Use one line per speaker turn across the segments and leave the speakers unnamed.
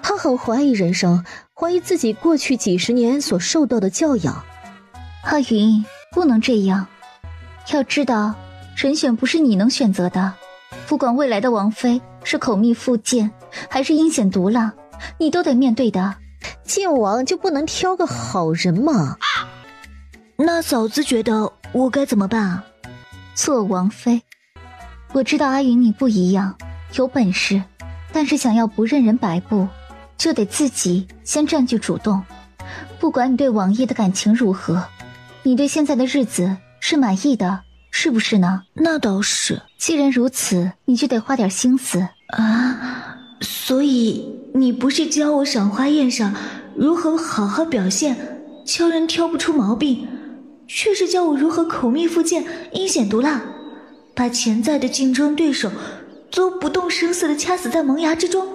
他很怀疑人生，怀疑自己过去几十年所受到的教养。
阿云，不能这样，要知道人选不是你能选择的，不管未来的王妃是口蜜腹剑还是阴险毒辣，你都得面对的。
晋王就不能挑个好人吗？
那嫂子觉得我该怎么办啊？
做王妃，我知道阿云你不一样，有本事，但是想要不任人摆布，就得自己先占据主动。不管你对王爷的感情如何，你对现在的日子是满意的，是不是呢？
那倒是。
既然如此，你就得花点心思
啊。所以你不是教我赏花宴上如何好好表现，教人挑不出毛病，却是教我如何口蜜腹剑，阴险毒辣，把潜在的竞争对手都不动声色地掐死在萌芽之中。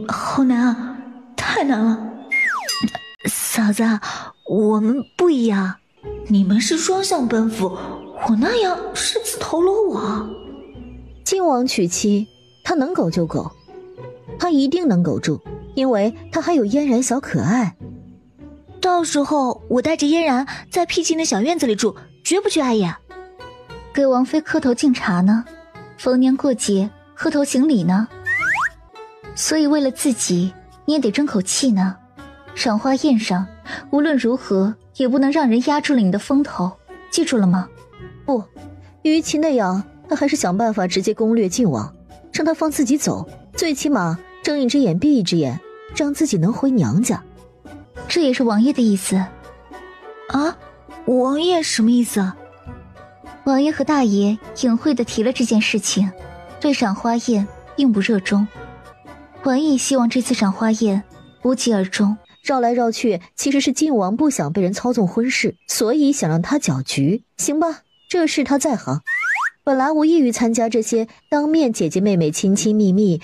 好难啊，太难了。嫂子，我们不一样，你们是双向奔赴，我那样是自投罗网。
晋王娶妻，他能苟就苟，他一定能苟住，因为他还有嫣然小可爱。
到时候我带着嫣然在僻静的小院子里住，绝不去碍眼。
给王妃磕头敬茶呢，逢年过节磕头行礼呢。所以为了自己，你也得争口气呢。赏花宴上，无论如何也不能让人压住了你的风头，记住了吗？
不，与其那样，他还是想办法直接攻略晋王，让他放自己走，最起码睁一只眼闭一只眼，让自己能回娘家。
这也是王爷的意思。
啊？王爷什么意思啊？
王爷和大爷隐晦地提了这件事情，对赏花宴并不热衷。王爷希望这次赏花宴无疾而终。
绕来绕去，其实是晋王不想被人操纵婚事，所以想让他搅局。行吧，这事他在行。本来无意于参加这些当面姐姐妹妹亲亲密密，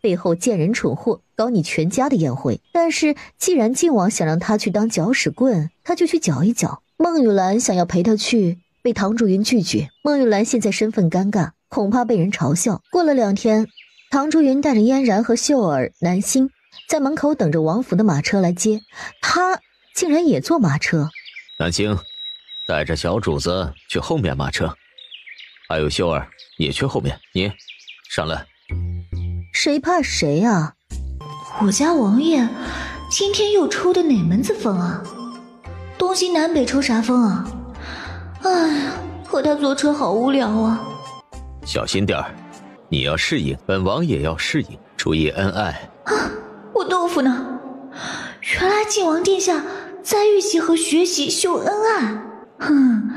背后贱人蠢货搞你全家的宴会，但是既然晋王想让他去当搅屎棍，他就去搅一搅。孟玉兰想要陪他去，被唐祝云拒绝。孟玉兰现在身份尴尬，恐怕被人嘲笑。过了2天，唐祝云带着嫣然和秀儿、南星在门口等着王府的马车来接，他竟然也坐马车。
南星，带着小主子去后面马车，还有秀儿也去后面，你上来。
谁怕谁啊？
我家王爷今天又抽的哪门子风啊？东西南北抽啥风啊？哎呀，和他坐车好无聊啊。
小心点儿，你要适应，本王也要适应，注意恩爱。
啊，我豆腐呢？原来晋王殿下在预习和学习秀恩爱。哼，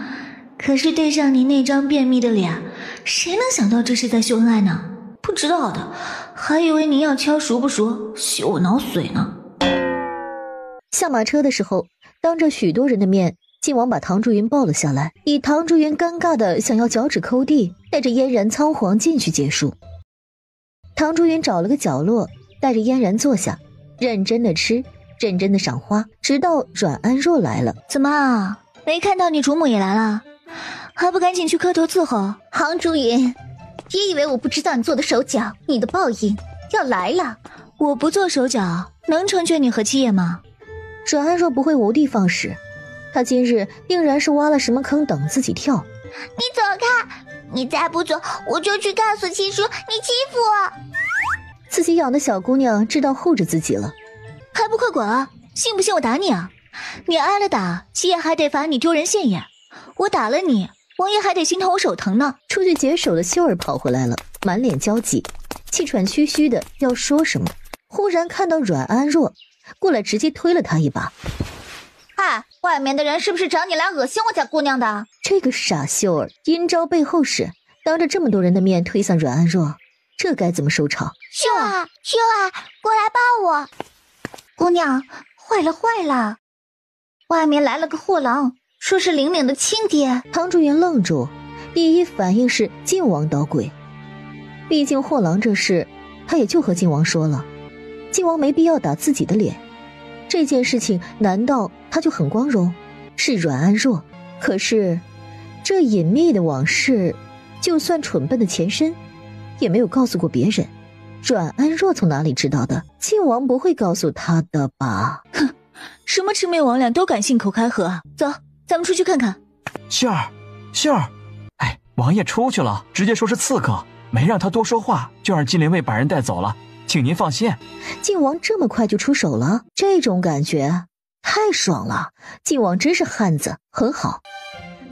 可是对上你那张便秘的脸，谁能想到这是在秀恩爱呢？不知道的还以为您要敲熟不熟，秀我脑髓呢。
下马车的时候，当着许多人的面，晋王把唐祝云抱了下来，以唐祝云尴尬的想要脚趾抠地，带着嫣然仓皇进去结束。唐祝云找了个角落，带着嫣然坐下，认真的吃，认真的赏花，直到阮安若来了。
怎么啊，没看到你主母也来了，还不赶紧去磕头伺候？
唐祝云，别以为我不知道你做的手脚，你的报应要来了。
我不做手脚，能成全你和七爷吗？
阮安若不会无的放矢，他今日定然是挖了什么坑等自己跳。
你走开，你再不走，我就去告诉七叔你欺负我。
自己养的小姑娘知道护着自己了，
还不快滚啊！信不信我打你啊？你挨了打，七爷还得罚你丢人现眼；我打了你，王爷还得心疼我手疼呢。
出去解手的秀儿跑回来了，满脸焦急，气喘吁吁的要说什么，忽然看到阮安若过来，直接推了他一把。
哎，外面的人是不是找你来恶心我家姑娘的？
这个傻秀儿阴招背后使，当着这么多人的面推搡阮安若，这该怎么收场？
秀儿，秀儿，过来抱我。
姑娘，坏了坏了，外面来了个货郎，说是领领的亲爹。
唐祝云愣住，第一反应是晋王捣鬼，毕竟货郎这事他也就和晋王说了，晋王没必要打自己的脸。这件事情难道他就很光荣？是阮安若，可是这隐秘的往事，就算蠢笨的前身也没有告诉过别人。阮安若从哪里知道的？靖王不会告诉他的吧？
哼，什么魑魅魍魉都敢信口开河啊！走，咱们出去看看。
杏儿，杏儿，哎，王爷出去了，直接说是刺客，没让他多说话，就让金灵卫把人带走了，请您放心。
靖王这么快就出手了，这种感觉太爽了！靖王真是汉子，很好。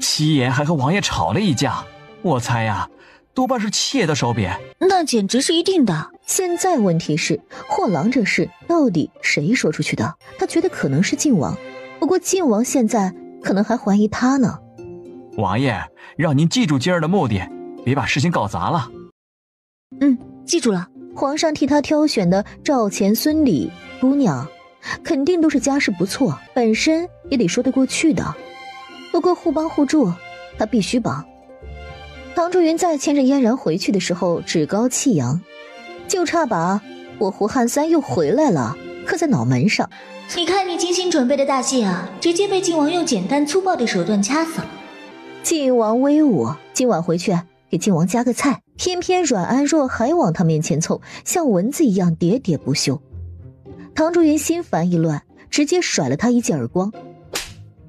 七爷还和王爷吵了一架，我猜呀，多半是七爷的手笔。
那简直是一定的。
现在问题是，货郎这事到底谁说出去的？他觉得可能是靖王，不过靖王现在可能还怀疑他呢。
王爷，让您记住今儿的目的，别把事情搞砸了。
记住了。
皇上替他挑选的赵钱孙李姑娘，肯定都是家世不错，本身也得说得过去的。不过互帮互助，他必须帮。唐祝云再牵着嫣然回去的时候趾高气扬，就差把我胡汉三又回来了刻在脑门上。
你看你精心准备的大戏啊，直接被靖王用简单粗暴的手段掐死了。
靖王威武，今晚回去给靖王加个菜。偏偏阮安若还往他面前凑，像蚊子一样喋喋不休。唐祝云心烦意乱，直接甩了他一记耳光。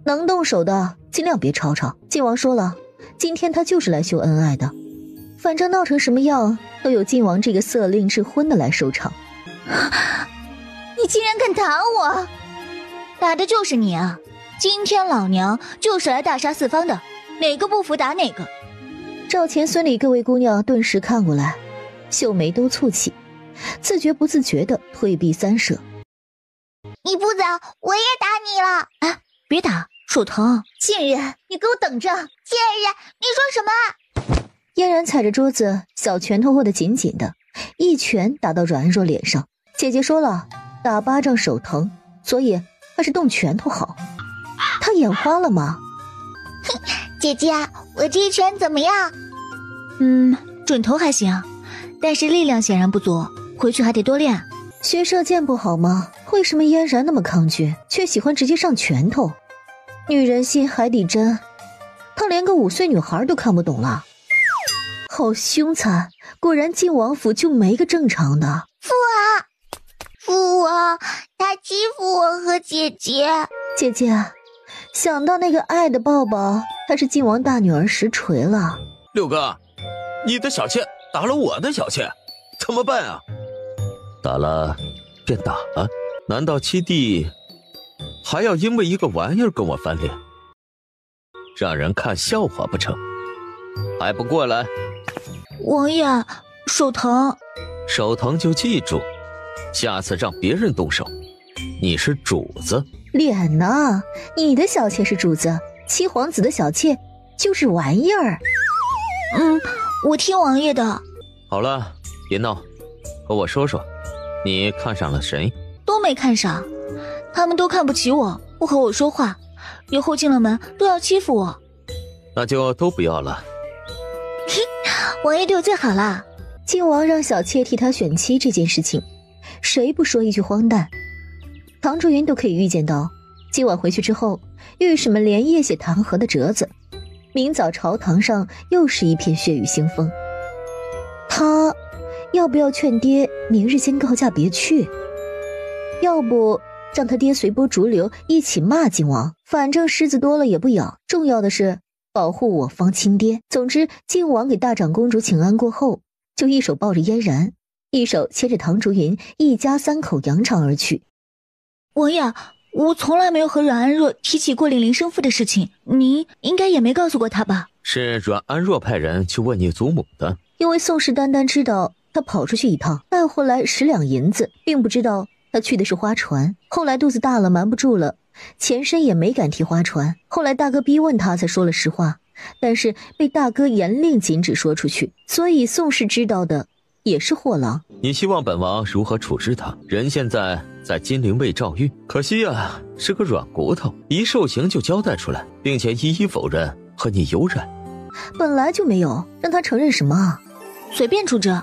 能动手的尽量别吵吵，靖王说了，今天他就是来秀恩爱的，反正闹成什么样都有靖王这个色令智昏的来收场。
你竟然敢打我！打的就是你啊！今天老娘就是来大杀四方的，哪个不服打哪个。
赵钱孙李各位姑娘顿时看过来，秀眉都蹙起，自觉不自觉地退避三舍。
你不走，我也打你了！
哎，别打，手疼！
贱人，你给我等着！贱人，你说什么？
嫣然踩着桌子，小拳头握得紧紧的，一拳打到阮安若脸上。姐姐说了，打巴掌手疼，所以还是动拳头好。她眼花了吗？
哼，姐姐，我这一拳怎么样？
准头还行，但是力量显然不足，回去还得多练。
学射箭不好吗？为什么嫣然那么抗拒，却喜欢直接上拳头？女人心海底针，她连个5岁女孩都看不懂了。好凶残，果然晋王府就没个正常的。
父王，他欺负我和姐姐。
姐姐，想到那个爱的抱抱，她是晋王大女儿实锤了。
六哥，你的小妾打了我的小妾，怎么办啊？
打了便打了，难道七弟还要因为一个玩意儿跟我翻脸，让人看笑话不成？还不过来！
王爷，手疼。
手疼就记住，下次让别人动手，你是主子。
脸呢？你的小妾是主子，七皇子的小妾就是玩意儿。
我听王爷的。
好了，别闹，和我说说，你看上了谁？
都没看上，他们都看不起我，不和我说话，以后进了门都要欺负我。
那就都不要了。
王爷对我最好啦。
晋王让小妾替他选妻这件事情，谁不说一句荒诞？唐祝云都可以预见到，今晚回去之后，御史们连夜写弹劾的折子，明早朝堂上又是一片血雨腥风。他要不要劝爹明日先告假别去？要不让他爹随波逐流，一起骂晋王，反正虱子多了也不咬，重要的是保护我方亲爹。总之，晋王给大长公主请安过后，就一手抱着嫣然，一手牵着唐竹云，一家3口扬长而去。
王爷，我从来没有和阮安若提起过令林生父的事情，您应该也没告诉过他吧？
是阮安若派人去问你祖母的。
因为宋氏单单知道他跑出去一趟，带回来10两银子，并不知道他去的是花船。后来肚子大了，瞒不住了，前身也没敢提花船。后来大哥逼问他，才说了实话，但是被大哥严令禁止说出去，所以宋氏知道的也是货郎。
你希望本王如何处置他？人现在在金陵卫诏狱，可惜啊，是个软骨头，一受刑就交代出来，并且一一否认和你有染。
本来就没有，让他承认什么啊？
随便处置，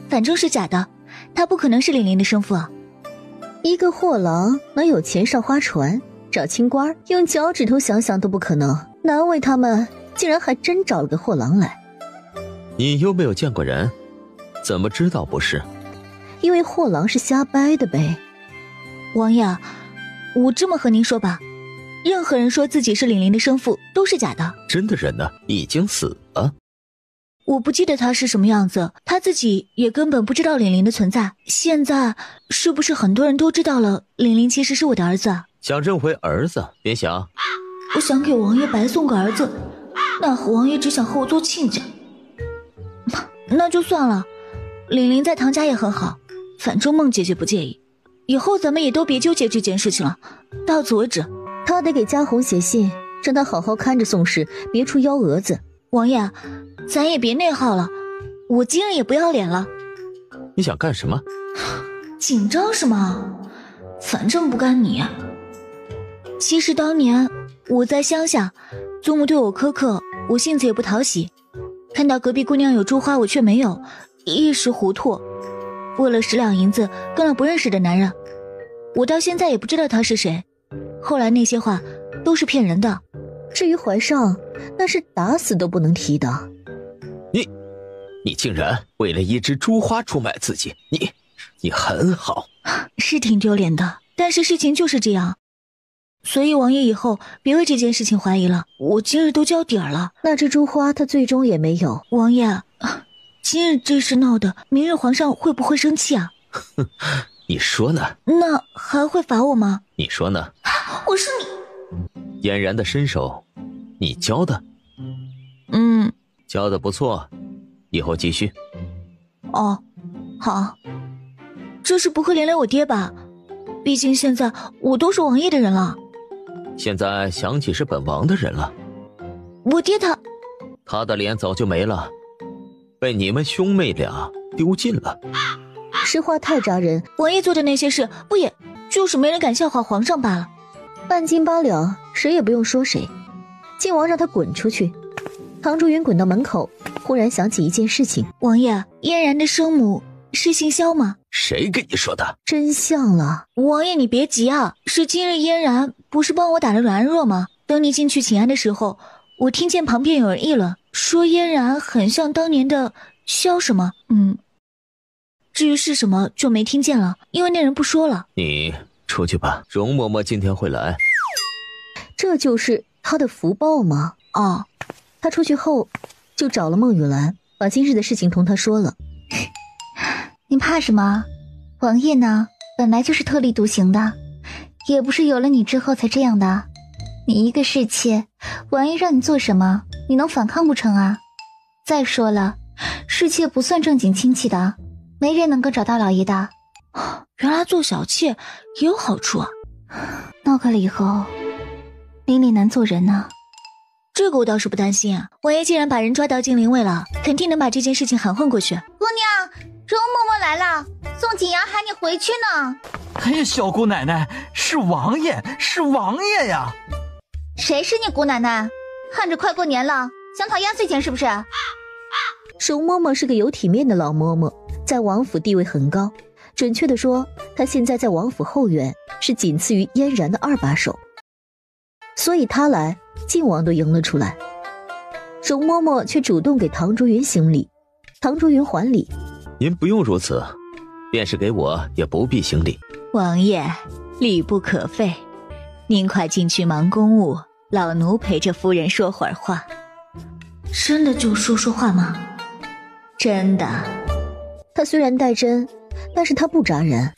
反正是假的，他不可能是玲玲的生父啊。
一个货郎能有钱上花船找清官，用脚趾头想想都不可能。难为他们竟然还真找了个货郎来。
你又没有见过人，怎么知道不是？
因为货郎是瞎掰的呗。
王爷，我这么和您说吧，任何人说自己是玲玲的生父都是假的。
真的人呢，已经死了。
我不记得他是什么样子，他自己也根本不知道玲玲的存在。现在是不是很多人都知道了玲玲其实是我的儿子？
想认回儿子，别想。
我想给王爷白送个儿子，奈何王爷只想和我做亲家。那就算了，玲玲在唐家也很好，反正孟姐姐不介意。以后咱们也都别纠结这件事情了，到此为止。
他得给嘉宏写信，让他好好看着宋氏，别出幺蛾子。
王爷，咱也别内耗了，我今日也不要脸了。
你想干什么？
紧张什么？反正不干你。其实当年我在乡下，祖母对我苛刻，我性子也不讨喜。看到隔壁姑娘有珠花，我却没有，一时糊涂，为了10两银子跟了不认识的男人。我到现在也不知道他是谁，后来那些话都是骗人的。
至于怀上，那是打死都不能提的。
你竟然为了一枝珠花出卖自己，你很好。
是挺丢脸的，但是事情就是这样。所以王爷以后别为这件事情怀疑了，我今日都交底儿了。
那只珠花他最终也没有。
王爷，今日这事闹的，明日皇上会不会生气啊？
你说呢？
那还会罚我吗？
你说呢？
我是你
嫣然的身手，你教的？教的不错，以后继续。
哦，好。这是不会连累我爹吧？毕竟现在我都是王爷的人了。
现在想起是本王的人了。
我爹
他的脸早就没了，被你们兄妹俩丢尽了。
实话太扎人，
王爷做的那些事，不也就是没人敢笑话皇上罢了？
半斤八两，谁也不用说谁。靖王让他滚出去。唐竹云滚到门口，忽然想起一件事情。
王爷，嫣然的生母是姓萧吗？
谁跟你说的？
真像了。
王爷你别急啊，是今日嫣然不是帮我打了阮安若吗？等你进去请安的时候，我听见旁边有人议论，说嫣然很像当年的萧什么。至于是什么就没听见了，因为那人不说了。
你出去吧，容嬷嬷今天会来。
这就是他的福报吗？
哦，
他出去后就找了孟雨兰，把今日的事情同他说了。
你怕什么？王爷呢，本来就是特立独行的，也不是有了你之后才这样的。你一个侍妾，王爷让你做什么，你能反抗不成啊？再说了，侍妾不算正经亲戚的，没人能够找到老爷的。
原来做小妾也有好处啊。
闹开了以后，邻里难做人呢。
这个我倒是不担心啊。王爷既然把人抓到禁灵位了，肯定能把这件事情含混过去。
姑娘，容嬷嬷来了，宋景阳喊你回去呢。
哎呀，小姑奶奶，是王爷，是王爷呀！
谁是你姑奶奶？看着快过年了，想讨压岁钱是不是？
容嬷嬷是个有体面的老嬷嬷，在王府地位很高，准确的说，她现在在王府后院是仅次于嫣然的2把手，所以她来，靖王都迎了出来。容嬷嬷却主动给唐竹云行礼，唐竹云还礼。
您不用如此，便是给我也不必行礼。
王爷，礼不可废，您快进去忙公务，老奴陪着夫人说会儿话。真的就说话吗？真的。
他虽然带针，但是他不扎人。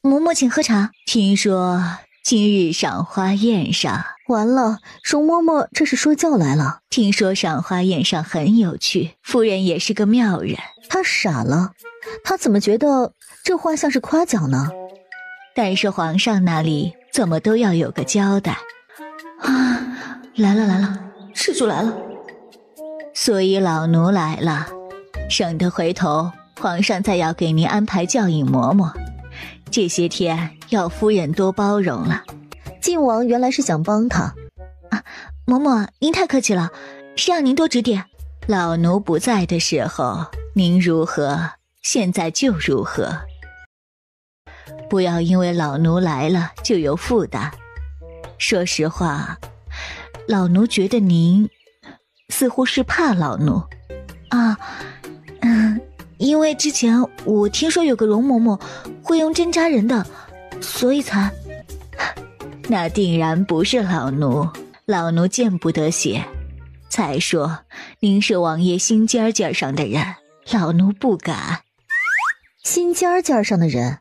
嬷嬷请喝茶。听说今日赏花宴上，
完了，容嬷嬷这是说教来了。
听说赏花宴上很有趣，夫人也是个妙人。
他傻了，他怎么觉得这话像是夸奖呢？
但是皇上那里怎么都要有个交代啊！来了，这就来了。所以老奴来了，省得回头皇上再要给您安排教引嬷嬷，这些天要夫人多包容了。
靖王原来是想帮他
啊，嬷嬷您太客气了，是让您多指点。老奴不在的时候，您如何，现在就如何。不要因为老奴来了就有负担。说实话，老奴觉得您似乎是怕老奴啊。因为之前我听说有个容嬷嬷会用针扎人的，所以才……
那定然不是老奴，老奴见不得血。才说您是王爷心尖尖上的人，老奴不敢。
心尖尖上的人，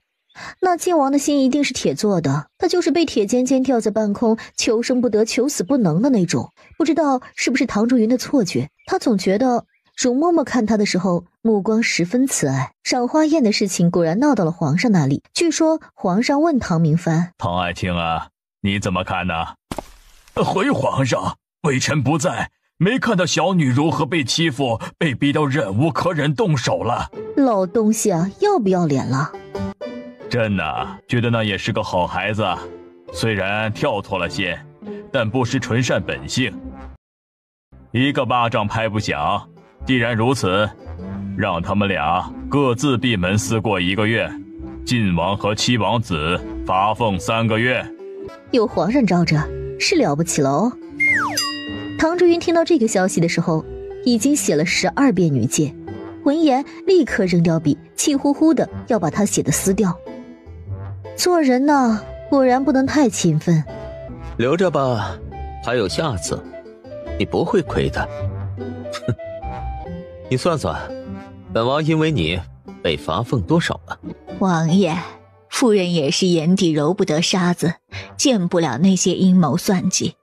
那靖王的心一定是铁做的，他就是被铁尖尖吊在半空，求生不得，求死不能的那种。不知道是不是唐竹云的错觉，他总觉得容嬷嬷看他的时候目光十分慈爱。赏花宴的事情果然闹到了皇上那里，据说皇上问唐明帆：
唐爱卿啊，你怎么看呢？回皇上，微臣不在，没看到小女如何被欺负，被逼到忍无可忍动手了。
老东西啊，要不要脸了？
朕呐，觉得那也是个好孩子，虽然跳脱了些，但不失纯善本性。一个巴掌拍不响，既然如此，让他们俩各自闭门思过1个月，晋王和七王子罚俸3个月。
有皇上罩着，是了不起了哦。唐竹云听到这个消息的时候，已经写了12遍女诫，闻言立刻扔掉笔，气呼呼的要把他写的撕掉。做人呢，果然不能太勤奋。
留着吧，还有下次，你不会亏的。哼，你算算，本王因为你被罚俸多少了？
王爷，夫人也是眼底揉不得沙子，见不了那些阴谋算计，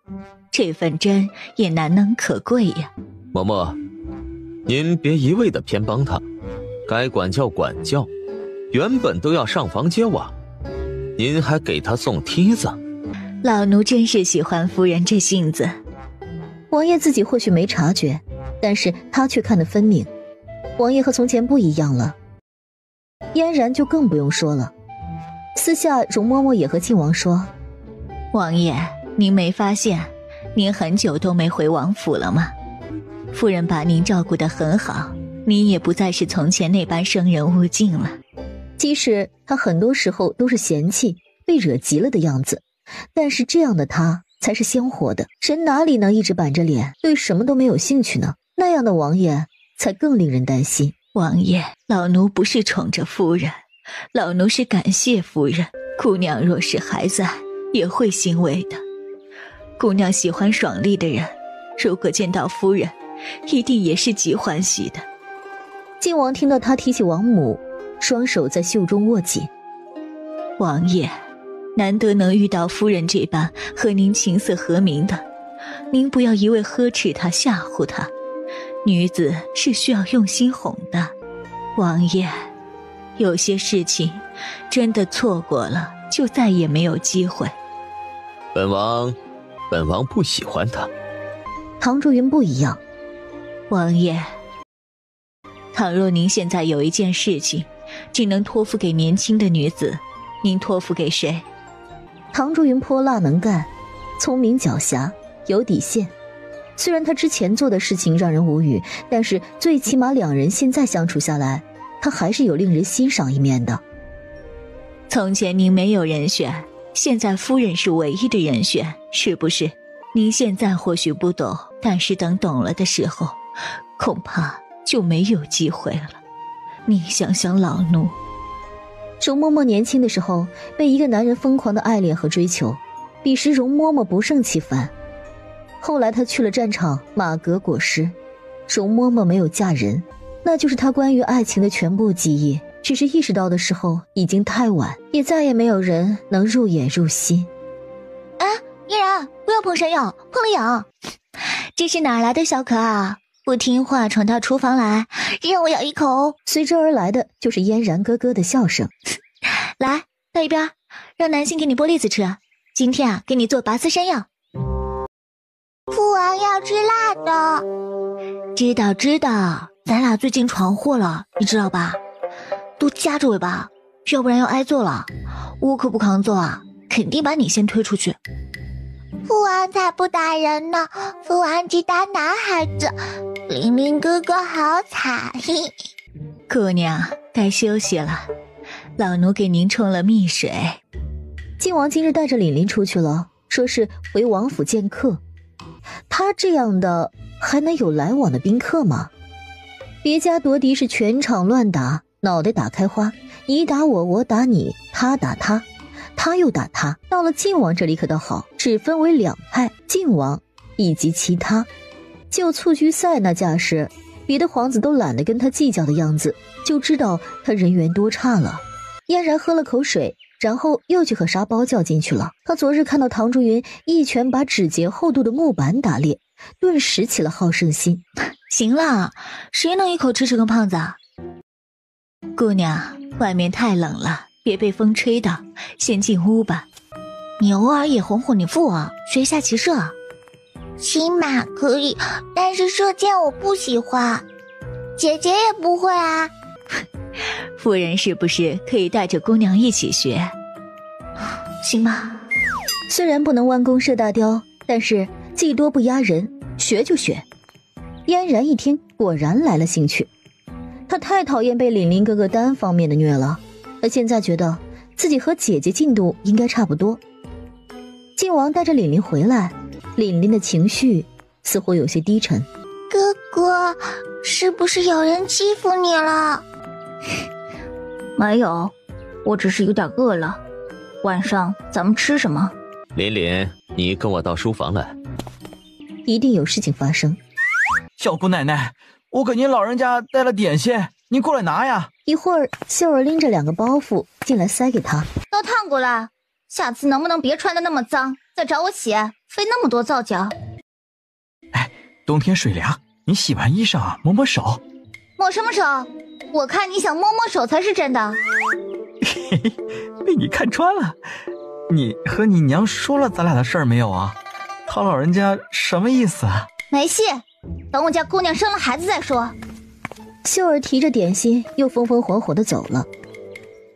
这份真也难能可贵呀。
嬷嬷，您别一味的偏帮他，该管教管教，原本都要上房揭瓦，您还给他送梯子。
老奴真是喜欢夫人这性子。
王爷自己或许没察觉，但是他却看得分明。王爷和从前不一样了。嫣然就更不用说了。私下容嬷嬷也和靖王说：
王爷，您没发现您很久都没回王府了吗？夫人把您照顾得很好，您也不再是从前那般生人勿近了。
即使他很多时候都是嫌弃被惹急了的样子，但是这样的他才是鲜活的。人哪里能一直板着脸对什么都没有兴趣呢？那样的王爷才更令人担心。
王爷，老奴不是宠着夫人，老奴是感谢夫人。姑娘若是还在，也会欣慰的。姑娘喜欢爽利的人，如果见到夫人，一定也是极欢喜的。
靖王听到他提起王母，双手在袖中握紧。
王爷，难得能遇到夫人这般和您琴瑟和鸣的，您不要一味呵斥她吓唬她，女子是需要用心哄的。王爷，有些事情真的错过了就再也没有机会。
本王不喜欢他。
唐竹云不一样。
王爷，倘若您现在有一件事情只能托付给年轻的女子，您托付给谁？
唐竹云泼辣能干，聪明狡黠，有底线。虽然他之前做的事情让人无语，但是最起码两人现在相处下来，他还是有令人欣赏一面的。
从前您没有人选，现在夫人是唯一的人选，是不是？您现在或许不懂，但是等懂了的时候，恐怕就没有机会了。你想想老奴。
容嬷嬷年轻的时候被一个男人疯狂的爱恋和追求，彼时容嬷嬷不胜其烦。后来她去了战场，马革裹尸，容嬷嬷没有嫁人，那就是她关于爱情的全部记忆。只是意识到的时候已经太晚，也再也没有人能入眼入心。
哎，嫣然，不要碰山药，碰了痒。这是哪来的小可啊？不听话闯到厨房来，让我咬一口。
随之而来的就是嫣然咯咯的笑声。
来，到一边，让南星给你剥栗子吃。今天啊，给你做拔丝山药。
父王要吃辣的。
知道，咱俩最近闯祸了，你知道吧？都夹着尾巴，要不然要挨揍了。我可不抗揍啊，肯定把你先推出去。
父王才不打人呢，父王只打男孩子。玲玲哥哥好惨。
姑娘该休息了，老奴给您冲了蜜水。
靖王今日带着琳琳出去了，说是回王府见客。他这样的还能有来往的宾客吗？别家夺嫡是全场乱打，脑袋打开花，你打我，我打你，他打他，他又打他。到了晋王这里可倒好，只分为两派，晋王以及其他。就蹴鞠赛那架势，别的皇子都懒得跟他计较的样子，就知道他人缘多差了。嫣然喝了口水，然后又去和沙包较劲去了。他昨日看到唐竹云一拳把指节厚度的木板打裂，顿时起了好胜心。
行了，谁能一口吃这个胖子啊？姑娘，外面太冷了，别被风吹到，先进屋吧。你偶尔也哄哄你父王，学一下骑射啊。
骑马可以，但是射箭我不喜欢。姐姐也不会啊。
夫人是不是可以带着姑娘一起学？行吧。
虽然不能弯弓射大雕，但是技多不压人，学就学。嫣然一听，果然来了兴趣。他太讨厌被凛凛哥哥单方面的虐了，他现在觉得自己和姐姐进度应该差不多。晋王带着凛凛回来，凛凛的情绪似乎有些低沉。
哥哥，是不是有人欺负你了？
没有，我只是有点饿了。晚上咱们吃什么？
琳琳，你跟我到书房来。
一定有事情发生。
小姑奶奶，我给您老人家带了点心，您过来拿呀。
一会儿秀儿拎着2个包袱进来塞给他。
都烫过来，下次能不能别穿得那么脏，再找我洗，费那么多皂角。
哎，冬天水凉，你洗完衣裳啊，摸摸手。
摸什么手？我看你想摸摸手才是真的。
嘿嘿，被你看穿了。你和你娘说了咱俩的事儿没有啊？他老人家什么意思啊？
没戏，等我家姑娘生了孩子再说。
秀儿提着点心又风风火火地走了。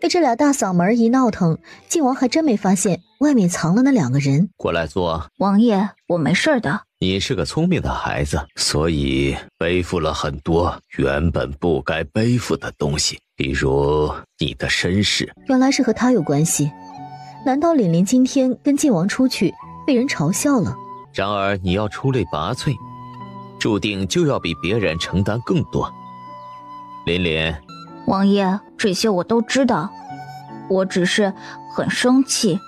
被这俩大嗓门一闹腾，晋王还真没发现外面藏了那2个人。
过来坐。
王爷，我没事的。
你是个聪明的孩子，所以背负了很多原本不该背负的东西，比如你的身世。
原来是和他有关系。难道凛凛今天跟晋王出去被人嘲笑了？
然而你要出类拔萃，注定就要比别人承担更多。琳琳，
王爷，这些我都知道，我只是很生气，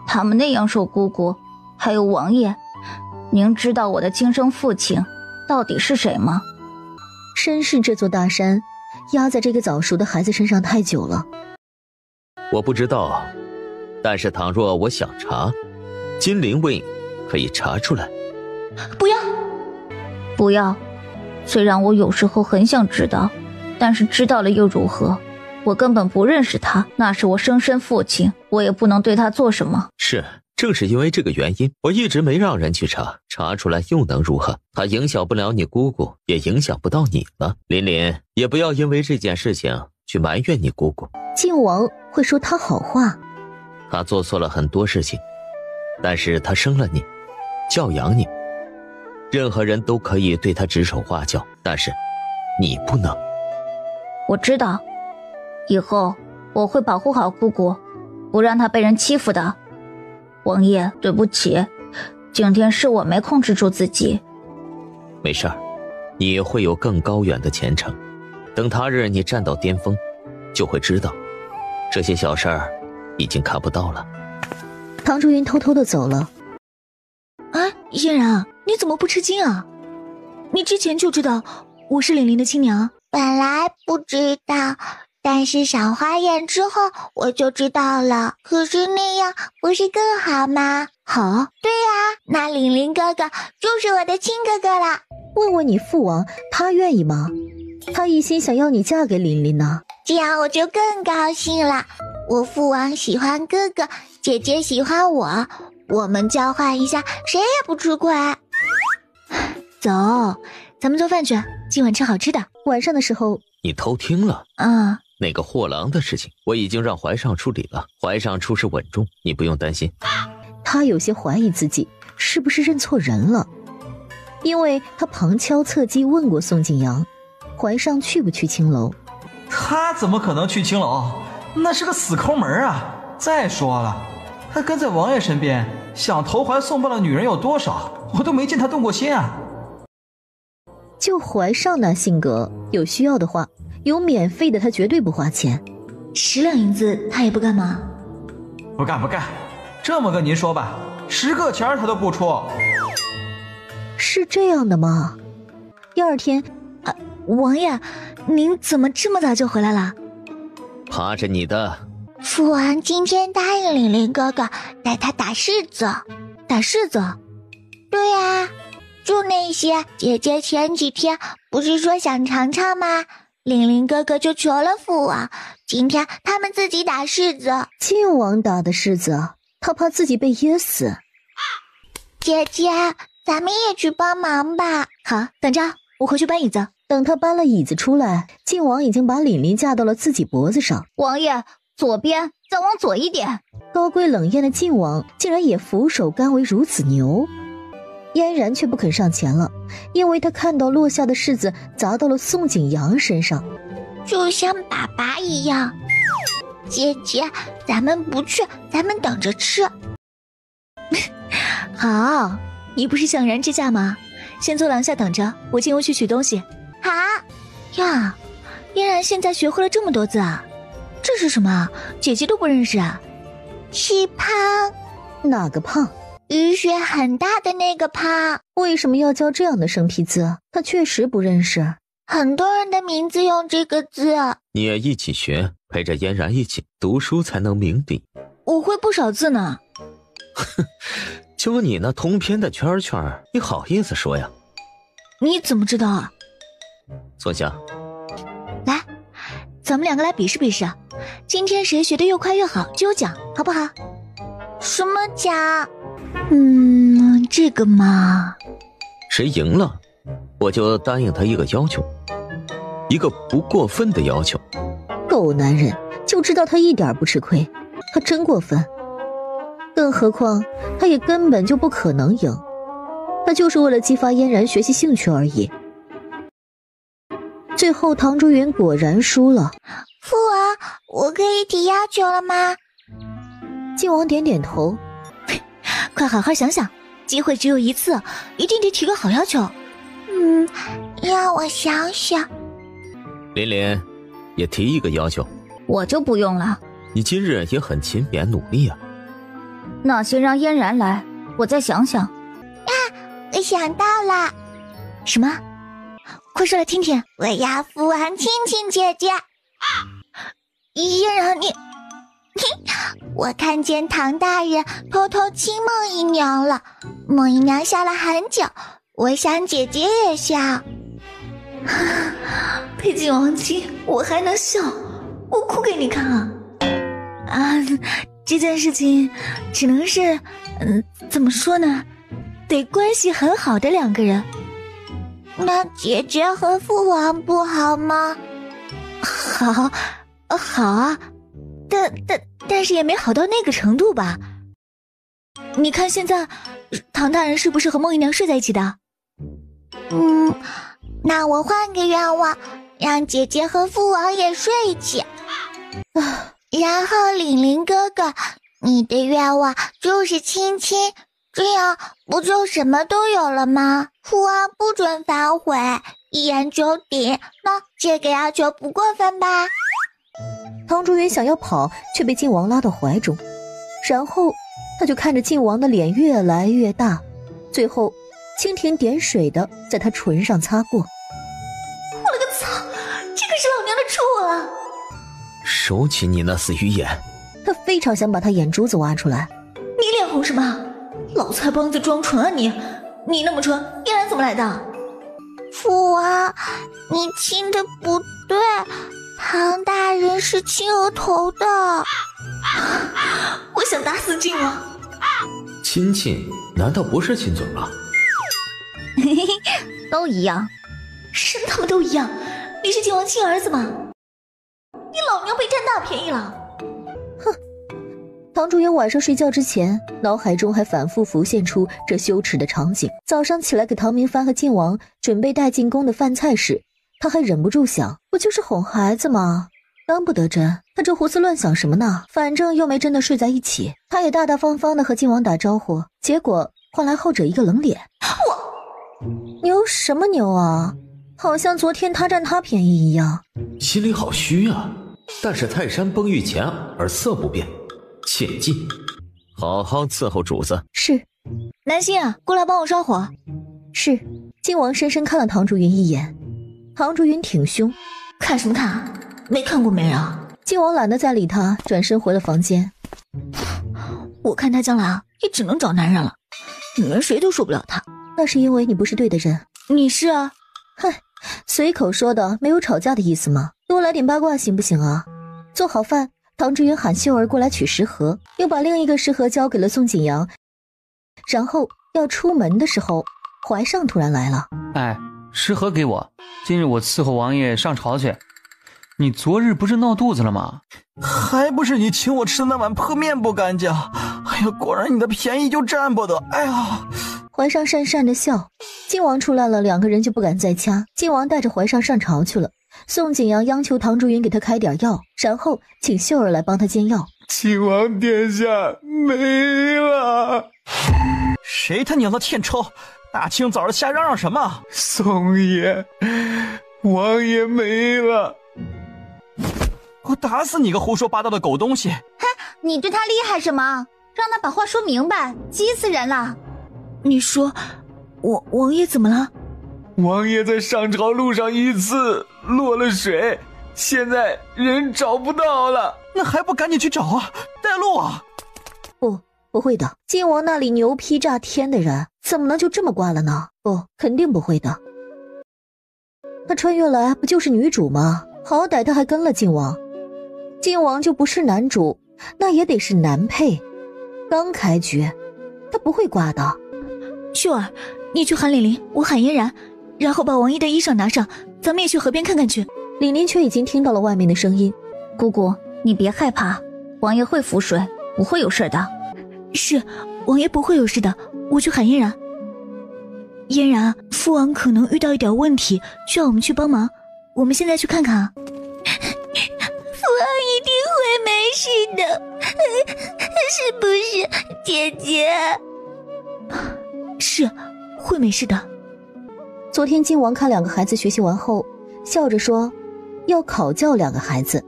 他们那样说姑姑，还有王爷，您知道我的亲生父亲到底是谁吗？
身世这座大山压在这个早熟的孩子身上太久了。
我不知道，但是倘若我想查，金陵卫可以查出来。
不要，
不要。虽然我有时候很想知道，但是知道了又如何？我根本不认识他，那是我生身父亲，我也不能对他做什么。
是，正是因为这个原因，我一直没让人去查，查出来又能如何？他影响不了你姑姑，也影响不到你了。琳琳，也不要因为这件事情去埋怨你姑姑。
晋王会说他好话？
他做错了很多事情，但是他生了你，教养你，任何人都可以对他指手画脚，但是你不能。
我知道，以后我会保护好姑姑，不让她被人欺负的。王爷，对不起，今天是我没控制住自己。
没事儿，你会有更高远的前程，等他日你站到巅峰，就会知道这些小事儿已经看不到了。
唐竹云偷偷地走了。
哎，嫣然，你怎么不吃惊啊？你之前就知道我是凛凛的亲娘？
本来不知道，但是赏花宴之后我就知道了。可是那样不是更好吗？
好，
对呀，那凛凛哥哥就是我的亲哥哥了。
问问你父王，他愿意吗？他一心想要你嫁给琳琳呢。
这样我就更高兴了。我父王喜欢哥哥，姐姐喜欢我，我们交换一下，谁也不吃亏。
走，咱们做饭去，今晚吃好吃的。
晚上的时候，
你偷听了
啊？
那个货郎的事情，我已经让怀上处理了，怀上出事稳重，你不用担心。
他有些怀疑自己是不是认错人了，因为他旁敲侧击问过宋景阳，怀上去不去青楼。
他怎么可能去青楼？那是个死抠门啊！再说了，他跟在王爷身边，想投怀送抱的女人有多少？我都没见他动过心啊。
就怀上那性格，有需要的话，有免费的他绝对不花钱。
10两银子他也不干吗？
不干，这么跟您说吧，10个钱他都不出。
是这样的吗？第二天，
王爷，您怎么这么早就回来了？
怕着你的。
父王今天答应玲玲哥哥带他打柿子。
打柿子？
对呀，就那些姐姐前几天不是说想尝尝吗？玲玲哥哥就求了父王，今天他们自己打柿子。
晋王打的柿子，他怕自己被噎死。
姐姐，咱们也去帮忙吧。
好，等着，我回去搬椅子。
等他搬了椅子出来，晋王已经把琳琳架到了自己脖子上。
王爷，左边，再往左一点。
高贵冷艳的晋王竟然也俯首甘为孺子牛。嫣然却不肯上前了，因为他看到落下的柿子砸到了宋景阳身上，
就像爸爸一样。姐姐，咱们不去，咱们等着吃。
好，你不是想燃支架吗？先坐廊下等着，我进屋去取东西。
好
呀，嫣然现在学会了这么多字啊，这是什么？姐姐都不认识啊。
气胖。
哪个胖？
雨雪很大的那个胖。
为什么要教这样的生僻字？他确实不认识。
很多人的名字用这个字。
你也一起学，陪着嫣然一起读书才能明的。
我会不少字呢。
哼，就你那通篇的圈圈，你好意思说呀？
你怎么知道啊？
坐下。
来，咱们2个来比试比试，今天谁学得越快越好就有奖，好不好？
什么奖？
这个嘛，
谁赢了，我就答应他一个要求，一个不过分的要求。
狗男人，就知道他一点不吃亏，他真过分。更何况他也根本就不可能赢，他就是为了激发嫣然学习兴趣而已。最后唐珠云果然输了。
父王，我可以提要求了吗？
晋王点点头。
快好好想想，机会只有一次，一定得提个好要求。
让我想想。
琳琳，也提一个要求。
我就不用了。
你今日也很勤勉努力啊。
那先让嫣然来，我再想想。
我想到了。
什么？快说来听听。
我要父王亲亲姐姐。
嫣然，你
我看见唐大人偷偷亲孟姨娘了，孟姨娘笑了很久，我想姐姐也笑。
被晋王亲，我还能笑？我哭给你看啊！这件事情只能是，怎么说呢？得关系很好的2个人。
那姐姐和父王不好吗？
好啊，但是也没好到那个程度吧？你看现在，唐大人是不是和孟姨娘睡在一起的？
那我换个愿望，让姐姐和父王也睡一起。然后玲玲哥哥，你的愿望就是亲亲，这样不就什么都有了吗？父王不准反悔，一言九鼎，那这个要求不过分吧？
唐珠云想要跑，却被晋王拉到怀中，然后他就看着晋王的脸越来越大，最后蜻蜓点水的在他唇上擦过。
我了个操，这可是老娘的初吻啊！
收起你那死鱼眼！
他非常想把他眼珠子挖出来。
你脸红什么？老菜帮子装纯啊你！你那么纯，嫣然怎么来的？
父王，你亲的不对，唐大人是亲额头的。
我想打死晋王。
亲亲难道不是亲嘴吗？
嘿嘿嘿，都一样。
什么他们都一样？你是晋王亲儿子吗？你老娘被占大便宜了！
哼！唐珠云晚上睡觉之前，脑海中还反复浮现出这羞耻的场景。早上起来给唐明帆和晋王准备带进宫的饭菜时，他还忍不住想，不就是哄孩子吗？当不得真，他这胡思乱想什么呢？反正又没真的睡在一起。他也大大方方的和晋王打招呼，结果换来后者一个冷脸。
我
牛什么牛啊？好像昨天他占他便宜一样。
心里好虚啊，但是泰山崩御前而色不变，切记好好伺候主子。
是。
南星啊，过来帮我烧火。
是。靖王深深看了唐竹云一眼，唐竹云挺凶。
看什么看啊？没看过没人啊？
靖王懒得再理他，转身回了房间。
我看他将来啊，也只能找男人了，女人谁都受不了他。
那是因为你不是对的人。
你是啊？
嗨，随口说的，没有吵架的意思吗？多来点八卦行不行啊？做好饭，唐志云喊秀儿过来取食盒，又把另一个食盒交给了宋景阳。然后要出门的时候，怀上突然来了。
哎，食盒给我，今日我伺候王爷上朝去。你昨日不是闹肚子了吗？
还不是你请我吃的那碗破面不干净。哎呀，果然你的便宜就占不得。哎呀，
怀上讪讪的笑。靖王出来了，两个人就不敢再掐。靖王带着怀上上朝去了。宋景阳央求唐竹云给他开点药，然后请秀儿来帮他煎药。
靖王殿下没了。
谁他娘的欠抽，大清早的瞎嚷嚷什么？
宋爷，王爷没了。
我打死你个胡说八道的狗东西！
哼，你对他厉害什么？让他把话说明白，急死人了。
你说王爷怎么了？
王爷在上朝路上一次落了水，现在人找不到了。
那还不赶紧去找啊，带路啊！
不会的，靖王那里牛批炸天的人怎么能就这么挂了呢？不，肯定不会的。他穿越来不就是女主吗？好歹他还跟了靖王。靖王就不是男主，那也得是男配。刚开局他不会挂的。
秀儿，你去喊凛凛，我喊嫣然，然后把王爷的衣裳拿上，咱们也去河边看看去。
凛凛却已经听到了外面的声音。
姑姑，你别害怕，王爷会服水，不会有事的。
是，王爷不会有事的，我去喊嫣然。嫣然，父王可能遇到一点问题，需要我们去帮忙，我们现在去看看啊。
父王一定会没事的，是不是，姐姐？
是，会没事的。
昨天靖王看两个孩子学习完后，笑着说要考教两个孩子，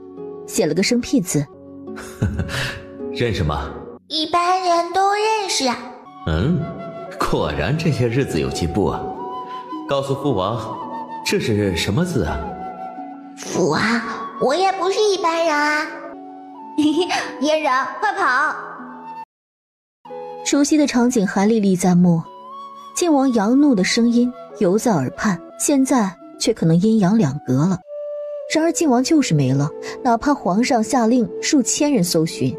写了个生僻字。
认识吗？
一般人都认识啊。
果然这些日子有进步啊。告诉父王，这是什么字啊？
父王，我也不是一般人啊。嫣然，快跑！
熟悉的场景还历历在目，靖王扬怒的声音犹在耳畔，现在却可能阴阳两隔了。然而靖王就是没了，哪怕皇上下令数千人搜寻，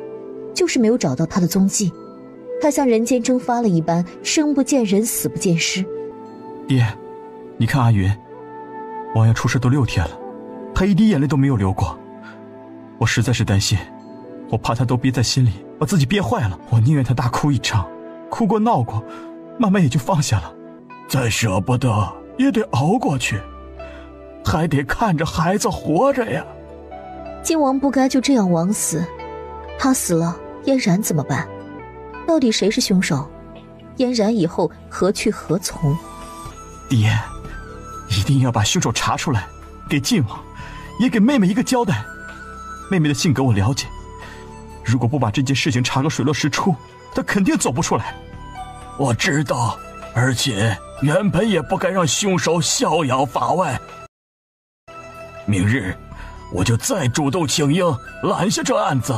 就是没有找到他的踪迹。他像人间蒸发了一般，生不见人，死不见尸。
爹，你看阿云，王爷出事都6天了，他一滴眼泪都没有流过。我实在是担心，我怕他都憋在心里，把自己憋坏了。我宁愿他大哭一场，哭过闹过，慢慢也就放下了。再舍不得也得熬过去，还得看着孩子活着呀。
靖王不该就这样枉死，他死了，嫣然怎么办？到底谁是凶手？嫣然以后何去何从？
爹，一定要把凶手查出来，给靖王，也给妹妹一个交代。妹妹的性格我了解，如果不把这件事情查个水落石出，她肯定走不出来。我知道，而且原本也不该让凶手逍遥法外。明日我就再主动请缨拦下这案子。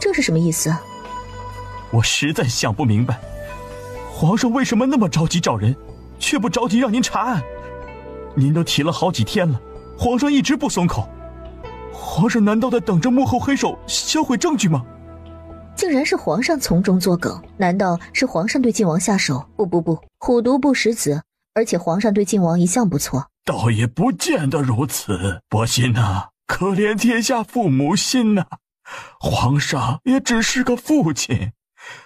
这是什么意思？
我实在想不明白，皇上为什么那么着急找人，却不着急让您查案？您都提了好几天了，皇上一直不松口。皇上难道在等着幕后黑手销毁证据吗？
竟然是皇上从中作梗，难道是皇上对靖王下手？不，虎毒不食子，而且皇上对靖王一向不错。
倒也不见得如此，伯心啊，可怜天下父母心啊。皇上也只是个父亲，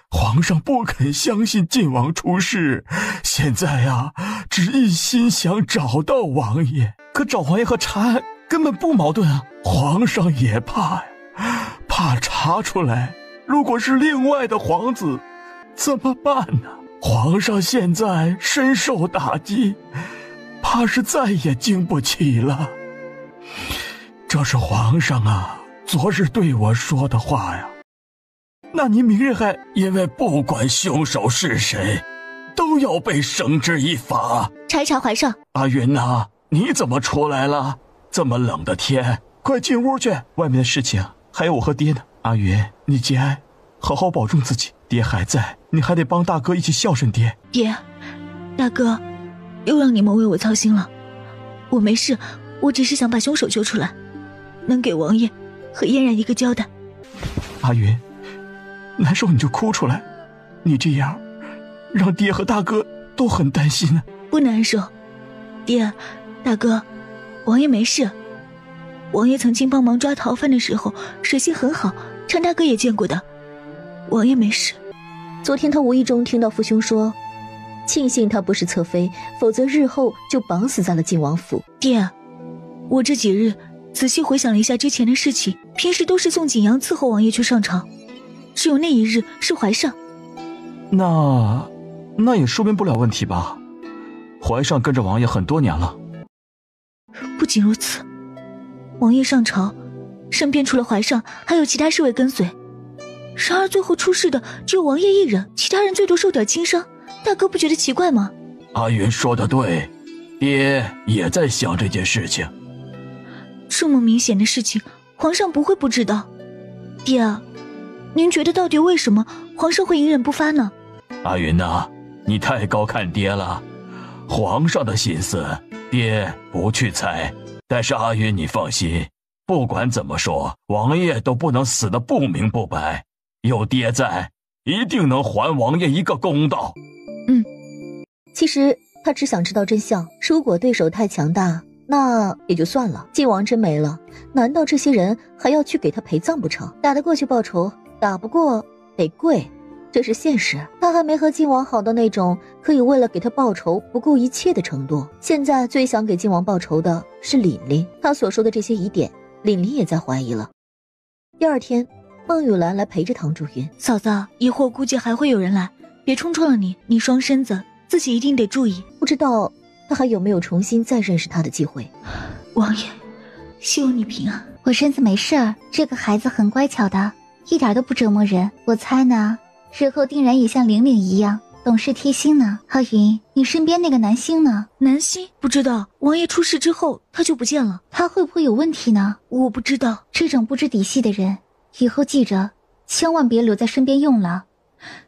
皇上不肯相信晋王出事，现在呀，只一心想找到王爷。可找王爷和查案根本不矛盾啊，皇上也怕呀，怕查出来如果是另外的皇子怎么办呢？皇上现在深受打击，怕是再也经不起了。这是皇上啊，昨日对我说的话呀。那你明日还因为不管凶手是谁，都要被绳之以法。
查一查怀上。
阿云呐，你怎么出来了？这么冷的天，快进屋去，外面的事情还有我和爹呢。阿云，你节哀，好好保重自己。爹还在，你还得帮大哥一起孝顺爹。
爹，大哥，又让你们为我操心了。我没事，我只是想把凶手揪出来，能给王爷和嫣然一个交代。
阿云，难受你就哭出来，你这样让爹和大哥都很担心呢。
不难受，爹，大哥，王爷没事。王爷曾经帮忙抓逃犯的时候水性很好，常大哥也见过的。王爷没事。
昨天他无意中听到父兄说，庆幸他不是侧妃，否则日后就绑死在了晋王府。
爹，我这几日仔细回想了一下之前的事情，平时都是送景阳伺候王爷去上朝，只有那一日是怀上。
那也说明不了问题吧？怀上跟着王爷很多年了。
不仅如此，王爷上朝，身边除了怀上，还有其他侍卫跟随。然而最后出事的只有王爷一人，其他人最多受点轻伤。大哥不觉得奇怪吗？
阿云说得对，爹也在想这件事情。
这么明显的事情，皇上不会不知道。爹啊，您觉得到底为什么皇上会隐忍不发呢？
阿云呐，你太高看爹了，皇上的心思爹不去猜。但是阿云你放心，不管怎么说，王爷都不能死得不明不白，有爹在，一定能还王爷一个公道。
其实他只想知道真相，如果对手太强大，那也就算了。晋王真没了，难道这些人还要去给他陪葬不成？打得过去报仇，打不过得跪，这是现实。他还没和晋王好到那种可以为了给他报仇不顾一切的程度。现在最想给晋王报仇的是琳琳，他所说的这些疑点，琳琳也在怀疑了。第二天，孟雨兰来陪着唐祝云。
嫂子，一会儿估计还会有人来，别冲撞了你，你双身子，自己一定得注意。
不知道他还有没有重新再认识他的机会。
王爷，希望你平安。
我身子没事儿，这个孩子很乖巧的，一点都不折磨人。我猜呢，日后定然也像玲玲一样懂事贴心呢。浩云，你身边那个南星呢？
南星不知道，王爷出事之后他就不见了。
他会不会有问题呢？
我不知道。
这种不知底细的人，以后记着千万别留在身边用了。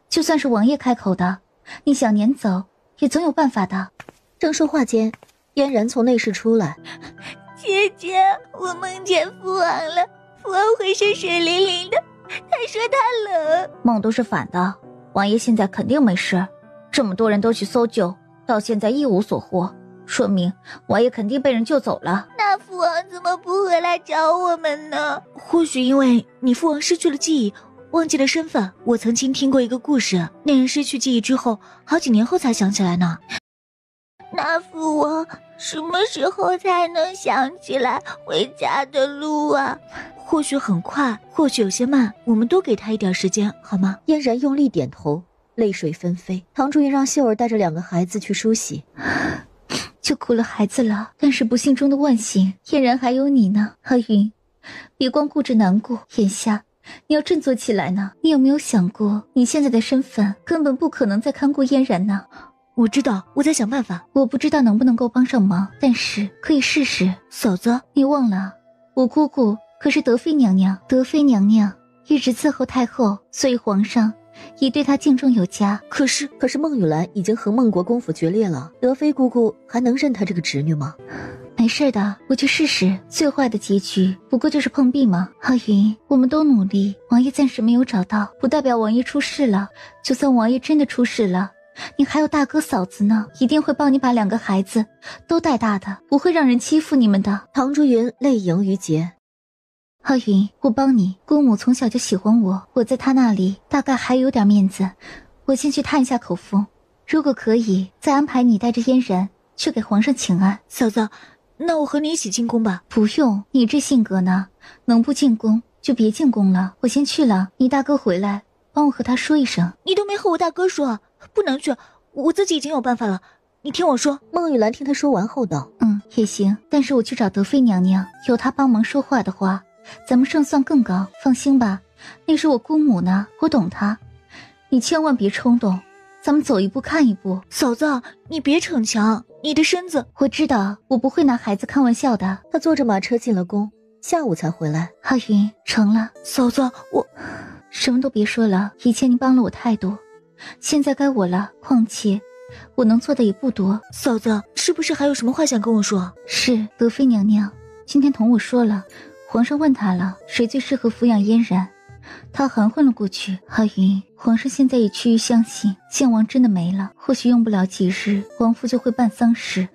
就算是王爷开口的，你想撵走也总有办法的。
正说话间，嫣然从内室出来。
姐姐，我梦见父王了，父王浑身水灵灵的，他说他冷。
梦都是反的，王爷现在肯定没事，这么多人都去搜救，到现在一无所获，说明王爷肯定被人救走了。
那父王怎么不回来找我们呢？
或许因为你父王失去了记忆，忘记了身份。我曾经听过一个故事，那人失去记忆之后，好几年后才想起来呢。
那父王什么时候才能想起来回家的路啊？
或许很快，或许有些慢，我们多给他一点时间，好吗？
嫣然用力点头，泪水纷飞。唐祝云让秀儿带着2个孩子去梳洗，
就苦了孩子了，但是不幸中的万幸，嫣然还有你呢。阿云，别光顾着难过，眼下你要振作起来呢。你有没有想过，你现在的身份根本不可能再看顾嫣然呢？
我知道，我在想办法。
我不知道能不能够帮上忙，但是可以试试。
嫂子，
你忘了，我姑姑可是德妃娘娘，德妃娘娘一直伺候太后，所以皇上也对她敬重有加。
可是孟雨兰已经和孟国公府决裂了，德妃姑姑还能认她这个侄女吗？
没事的，我去试试。最坏的结局不过就是碰壁嘛。浩云，我们都努力，王爷暂时没有找到，不代表王爷出事了。就算王爷真的出事了，你还有大哥嫂子呢，一定会帮你把2个孩子都带大的，不会让人欺负你们的。
唐祝云泪盈于睫。
浩云，我帮你，姑母从小就喜欢我，我在她那里大概还有点面子，我先去探一下口风，如果可以再安排你带着嫣然去给皇上请安。
嫂子，那我和你一起进宫吧。
不用，你这性格呢，能不进宫就别进宫了。我先去了，你大哥回来帮我和他说一声。
你都没和我大哥说，不能去，我自己已经有办法了。你听我说。
孟玉兰听他说完后道：
也行，但是我去找德妃娘娘，有她帮忙说话的话，咱们胜算更高。放心吧，那是我姑母呢，我懂她。你千万别冲动，咱们走一步看一步。
嫂子，你别逞强，你的身子……
我知道，我不会拿孩子开玩笑的。
他坐着马车进了宫，下午才回来。
阿云，成了。
嫂子，我
什么都别说了，以前你帮了我太多，现在该我了。况且我能做的也不多。
嫂子，是不是还有什么话想跟我说？
是，德妃娘娘今天同我说了，皇上问她了，谁最适合抚养嫣然，她含混了过去。阿云，皇上现在也趋于相信靖王真的没了，或许用不了几日，王父就会办丧事。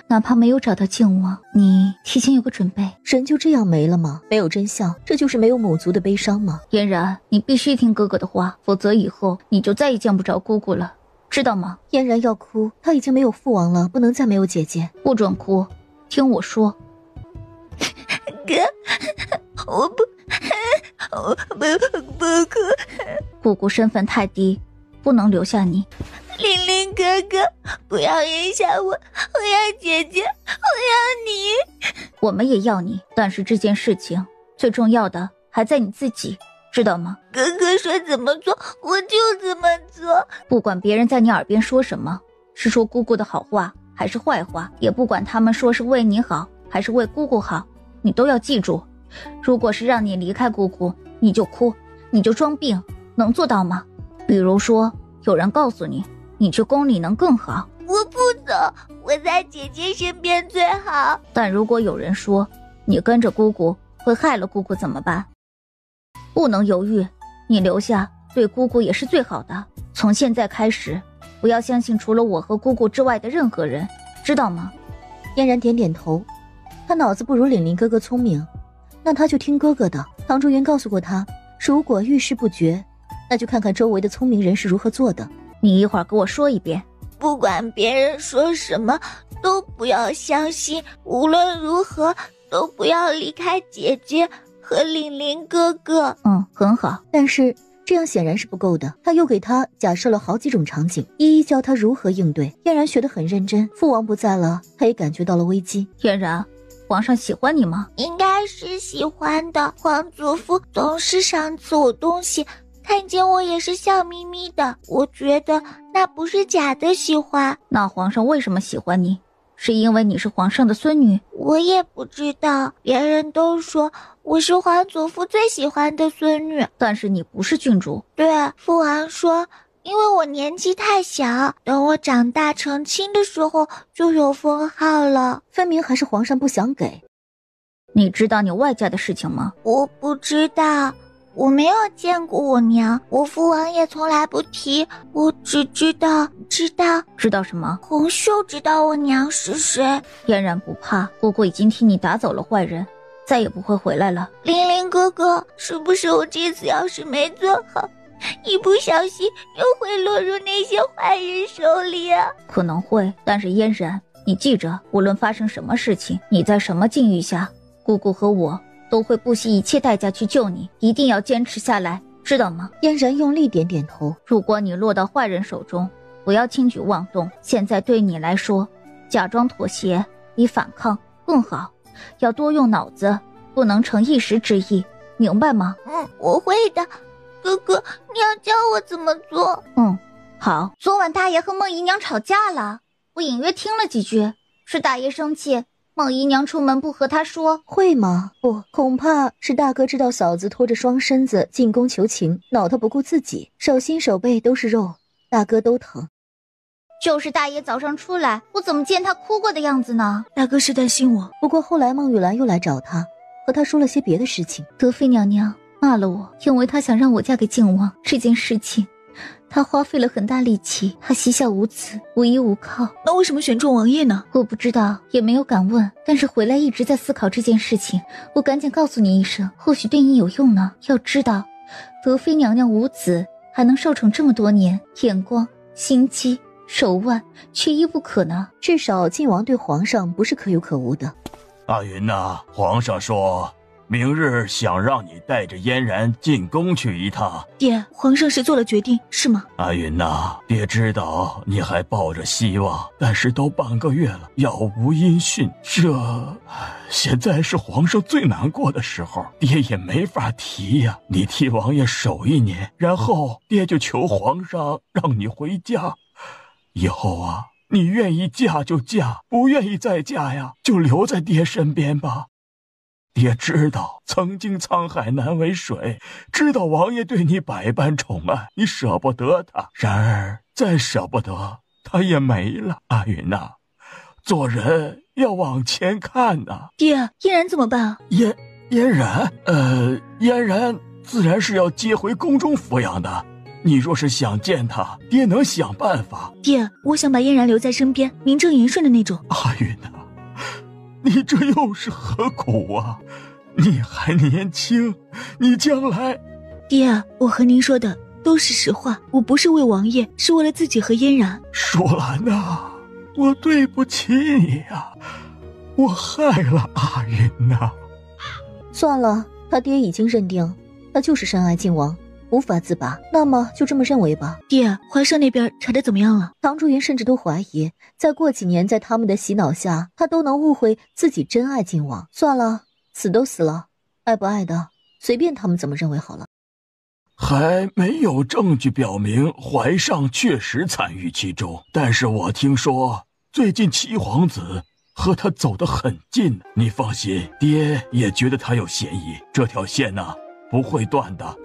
哪怕没有找到靖王，你提前有个准备。
人就这样没了吗？没有真相，这就是没有母族的悲伤吗？
嫣然，你必须听哥哥的话，否则以后你就再也见不着姑姑了，知道吗？
嫣然要哭，她已经没有父王了，不能再没有姐姐。
不准哭，听我说。
哥，我不哭。
姑姑身份太低，不能留下你。
玲玲哥哥，不要扔下我，我要姐姐，我要你。
我们也要你，但是这件事情最重要的还在你自己，知道吗？
哥哥说怎么做，我就怎么做。
不管别人在你耳边说什么，是说姑姑的好话还是坏话，也不管他们说是为你好还是为姑姑好，你都要记住，如果是让你离开姑姑，你就哭，你就装病，能做到吗？比如说有人告诉你，你去宫里能更好，
我不走，我在姐姐身边最好。
但如果有人说你跟着姑姑会害了姑姑怎么办？不能犹豫，你留下对姑姑也是最好的。从现在开始，不要相信除了我和姑姑之外的任何人，知道吗？
嫣然点点头，他脑子不如玲玲哥哥聪明，那他就听哥哥的。唐竹云告诉过他，如果遇事不决，那就看看周围的聪明人是如何做的。
你一会儿给我说一遍。
不管别人说什么，都不要相信，无论如何都不要离开姐姐和玲玲哥哥。
很好。
但是这样显然是不够的，他又给他假设了好几种场景，一一教他如何应对。嫣然学得很认真，父王不在了，他也感觉到了危机。
嫣然，皇上喜欢你吗？
应该是喜欢的，皇祖父总是赏赐我东西，看见我也是笑眯眯的，我觉得那不是假的喜欢。
那皇上为什么喜欢你？是因为你是皇上的孙女？
我也不知道，别人都说我是皇祖父最喜欢的孙女。
但是你不是郡主。
对，父王说因为我年纪太小，等我长大成亲的时候就有封号了。
分明还是皇上不想给。
你知道你外嫁的事情吗？
我不知道，我没有见过我娘，我父王也从来不提，我只知道
什么？
洪秀知道我娘是谁。
嫣然不怕，姑姑已经替你打走了坏人，再也不会回来了。
玲玲哥哥，是不是我这次要是没做好，一不小心又会落入那些坏人手里啊？
可能会，但是嫣然，你记着，无论发生什么事情，你在什么境遇下，姑姑和我都会不惜一切代价去救你，一定要坚持下来，知道吗？
嫣然用力点点头。
如果你落到坏人手中，不要轻举妄动，现在对你来说，假装妥协比反抗更好，要多用脑子，不能成一时之意，明白吗？
我会的。哥哥，你要教我怎么做？
好。
昨晚大爷和孟姨娘吵架了，我隐约听了几句，是大爷生气，孟姨娘出门不和他说。
会吗？不，恐怕是大哥知道嫂子拖着双身子进宫求情，恼他不顾自己，手心手背都是肉，大哥都疼。
就是大爷早上出来，我怎么见他哭过的样子呢？
大哥是担心我。
不过后来孟玉兰又来找他，和他说了些别的事情。
德妃娘娘骂了我，因为她想让我嫁给靖王这件事情，她花费了很大力气，她膝下无子，无依无靠。
那为什么选中王爷呢？
我不知道，也没有敢问，但是回来一直在思考这件事情，我赶紧告诉你一声，或许对你有用呢。要知道，德妃娘娘无子还能受宠这么多年，眼光、心机、手腕缺一不可呢。
至少靖王对皇上不是可有可无的。
阿云呐，皇上说明日想让你带着嫣然进宫去一趟。
爹，皇上是做了决定，是吗？
阿云呐，爹知道你还抱着希望，但是都半个月了，杳无音讯，现在是皇上最难过的时候，爹也没法提呀。你替王爷守1年，然后爹就求皇上让你回家。以后啊，你愿意嫁就嫁，不愿意再嫁呀，就留在爹身边吧。爹知道曾经沧海难为水，知道王爷对你百般宠爱，你舍不得他，然而再舍不得他也没了。阿云呐，做人要往前看呐。
爹，嫣然怎么办啊？
嫣然，嫣然自然是要接回宫中抚养的。你若是想见他，爹能想办法。
爹，我想把嫣然留在身边，名正言顺的那种。
阿云呐，你这又是何苦啊？你还年轻，你将来……
爹，我和您说的都是实话，我不是为王爷，是为了自己和嫣然。
舒兰呐，我对不起你呀，我害了阿云呐。
算了，他爹已经认定他就是深爱靖王，无法自拔，那么就这么认为吧。
爹，皇上那边查得怎么样了？
唐竹云甚至都怀疑，再过几年在他们的洗脑下，他都能误会自己真爱靖王。算了，死都死了，爱不爱的随便他们怎么认为好了。
还没有证据表明怀上确实参与其中，但是我听说最近七皇子和他走得很近。你放心，爹也觉得他有嫌疑，这条线呢，不会断的。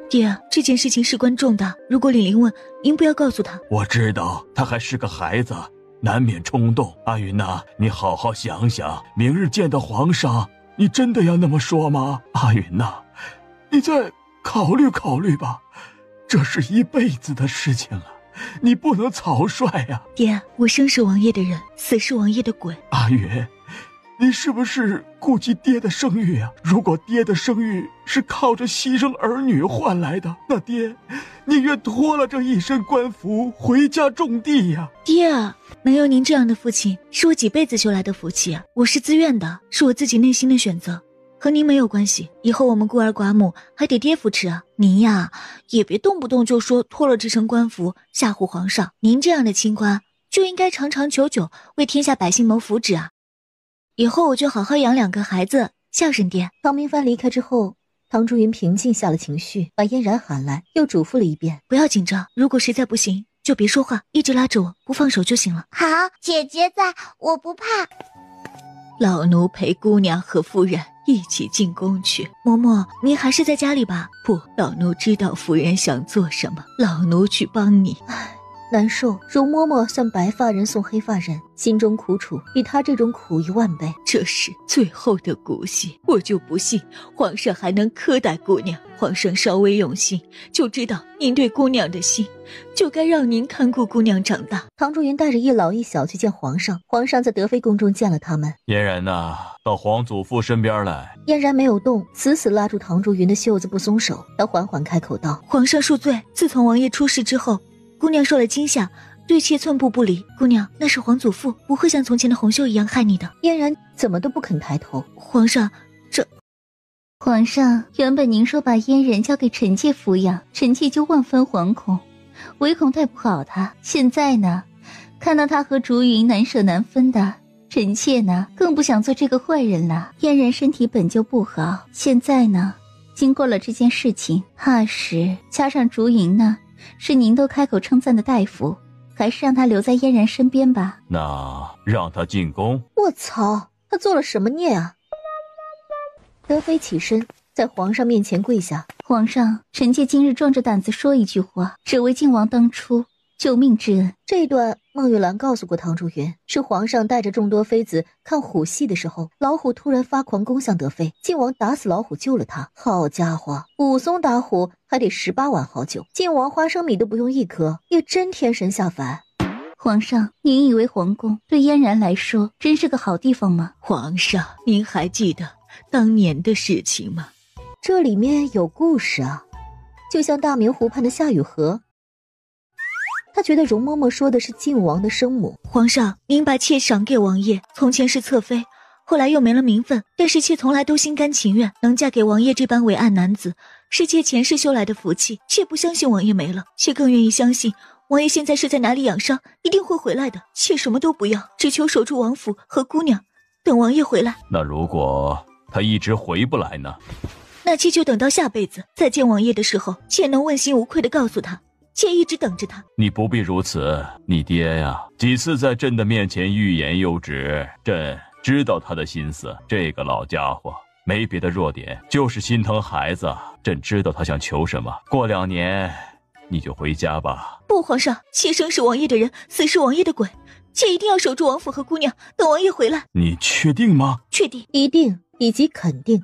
爹，这件事情事关重大，如果李玲问，您不要告诉他。
我知道他还是个孩子，难免冲动。阿云呐，你好好想想，明日见到皇上，你真的要那么说吗？阿云呐，你再考虑考虑吧，这是一辈子的事情啊，你不能草率啊。
爹，我生是王爷的人，死是王爷的鬼。
阿云，你是不是顾及爹的声誉啊？如果爹的声誉是靠着牺牲儿女换来的，那爹宁愿脱了这一身官服回家种地呀。
爹，能有您这样的父亲，是我几辈子修来的福气啊！我是自愿的，是我自己内心的选择，和您没有关系。以后我们孤儿寡母还得爹扶持啊！您呀，也别动不动就说脱了这身官服吓唬皇上。您这样的清官就应该长长久久为天下百姓谋福祉啊！以后我就好好养2个孩子，孝顺爹。
唐明帆离开之后，唐竹云平静下了情绪，把嫣然喊来，又嘱咐了一遍：
不要紧张，如果实在不行，就别说话，一直拉着我，不放手就行了。
好，姐姐在，我不怕。
老奴陪姑娘和夫人一起进宫去。嬷嬷，您还是在家里吧？不，老奴知道夫人想做什么，老奴去帮你。
难受，容嬷嬷算白发人送黑发人，心中苦楚比他这种苦1万倍。
这是最后的骨息，我就不信皇上还能苛待姑娘。皇上稍微用心，就知道您对姑娘的心，就该让您看顾姑娘长大。
唐竹云带着一老一小去见皇上，皇上在德妃宫中见了他们。
嫣然呐，到皇祖父身边来。
嫣然没有动，死死拉住唐竹云的袖子不松手。他缓缓开口道：
皇上恕罪，自从王爷出事之后，姑娘受了惊吓，对妾寸步不离。姑娘，那是皇祖父，不会像从前的红袖一样害你的。
嫣然怎么都不肯抬头。
皇上，
皇上，原本您说把嫣然交给臣妾抚养，臣妾就万分惶恐，唯恐带不好她。现在呢，看到她和竹云难舍难分的，臣妾呢更不想做这个坏人了。嫣然身体本就不好，现在呢，经过了这件事情，怕是加上竹云呢，是您都开口称赞的大夫，还是让她留在嫣然身边吧。
那让她进宫？
我操，他做了什么孽啊！德妃起身，在皇上面前跪下：
皇上，臣妾今日壮着胆子说一句话，只为靖王当初救命之恩。
这一段孟玉兰告诉过唐竹云，是皇上带着众多妃子看虎戏的时候，老虎突然发狂攻向德妃，靖王打死老虎救了他。好家伙，武松打虎还得18碗好酒，靖王花生米都不用1颗，也真天神下凡。
皇上，您以为皇宫对嫣然来说真是个好地方吗？
皇上，您还记得当年的事情吗？
这里面有故事啊，就像大明湖畔的夏雨荷。他觉得容嬷嬷说的是靖王的生母。
皇上，您把妾赏给王爷，从前是侧妃，后来又没了名分，但是妾从来都心甘情愿能嫁给王爷这般伟岸男子，是妾前世修来的福气。妾不相信王爷没了，妾更愿意相信王爷现在是在哪里养伤，一定会回来的。妾什么都不要，只求守住王府和姑娘，等王爷回来。
那如果他一直回不来呢？
那妾就等到下辈子再见王爷的时候，妾能问心无愧地告诉他，妾一直等着他。
你不必如此，你爹呀，几次在朕的面前欲言又止，朕知道他的心思。这个老家伙没别的弱点，就是心疼孩子。朕知道他想求什么。过2年你就回家吧。
不，皇上，妾生是王爷的人，死是王爷的鬼，妾一定要守住王府和姑娘，等王爷回来。
你确定吗？
确定，
一定以及肯定。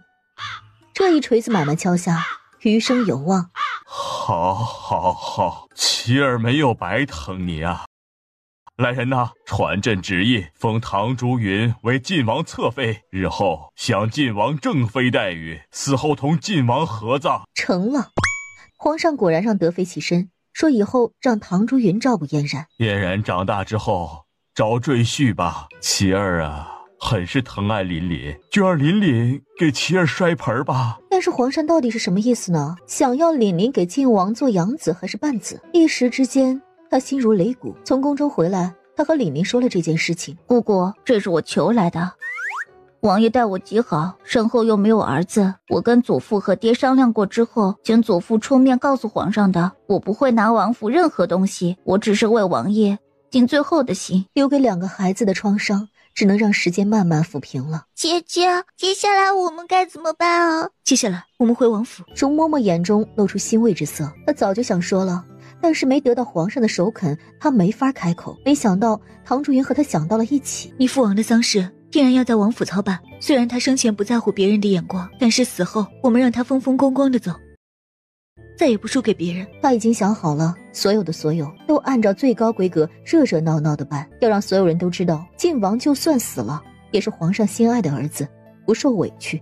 这一锤子买卖敲下，余生有望。
好，琪儿没有白疼你啊。来人呐，传朕旨意，封唐竹云为晋王侧妃，日后享晋王正妃待遇，死后同晋王合葬。
成了。皇上果然让德妃起身，说以后让唐竹云照顾嫣然。
嫣然长大之后找赘婿吧。琪儿啊，很是疼爱琳琳，就让琳琳给琪儿摔盆吧。
但是皇上到底是什么意思呢？想要琳琳给晋王做养子还是伴子？一时之间他心如擂鼓。从宫中回来，他和琳琳说了这件事情。
姑姑，这是我求来的，王爷待我极好，身后又没有儿子，我跟祖父和爹商量过之后，请祖父出面告诉皇上的，我不会拿王府任何东西，我只是为王爷尽最后的心。
留给2个孩子的创伤只能让时间慢慢抚平了。
姐姐，接下来我们该怎么办啊？
接下来我们回王府。
容嬷嬷眼中露出欣慰之色，她早就想说了，但是没得到皇上的首肯，她没法开口。没想到唐竹云和她想到了一起。
你父王的丧事定然要在王府操办，虽然他生前不在乎别人的眼光，但是死后我们让他风风光光的走，再也不输给别人。
他已经想好了，所有的所有都按照最高规格热热闹闹的办，要让所有人都知道晋王就算死了也是皇上心爱的儿子，不受委屈。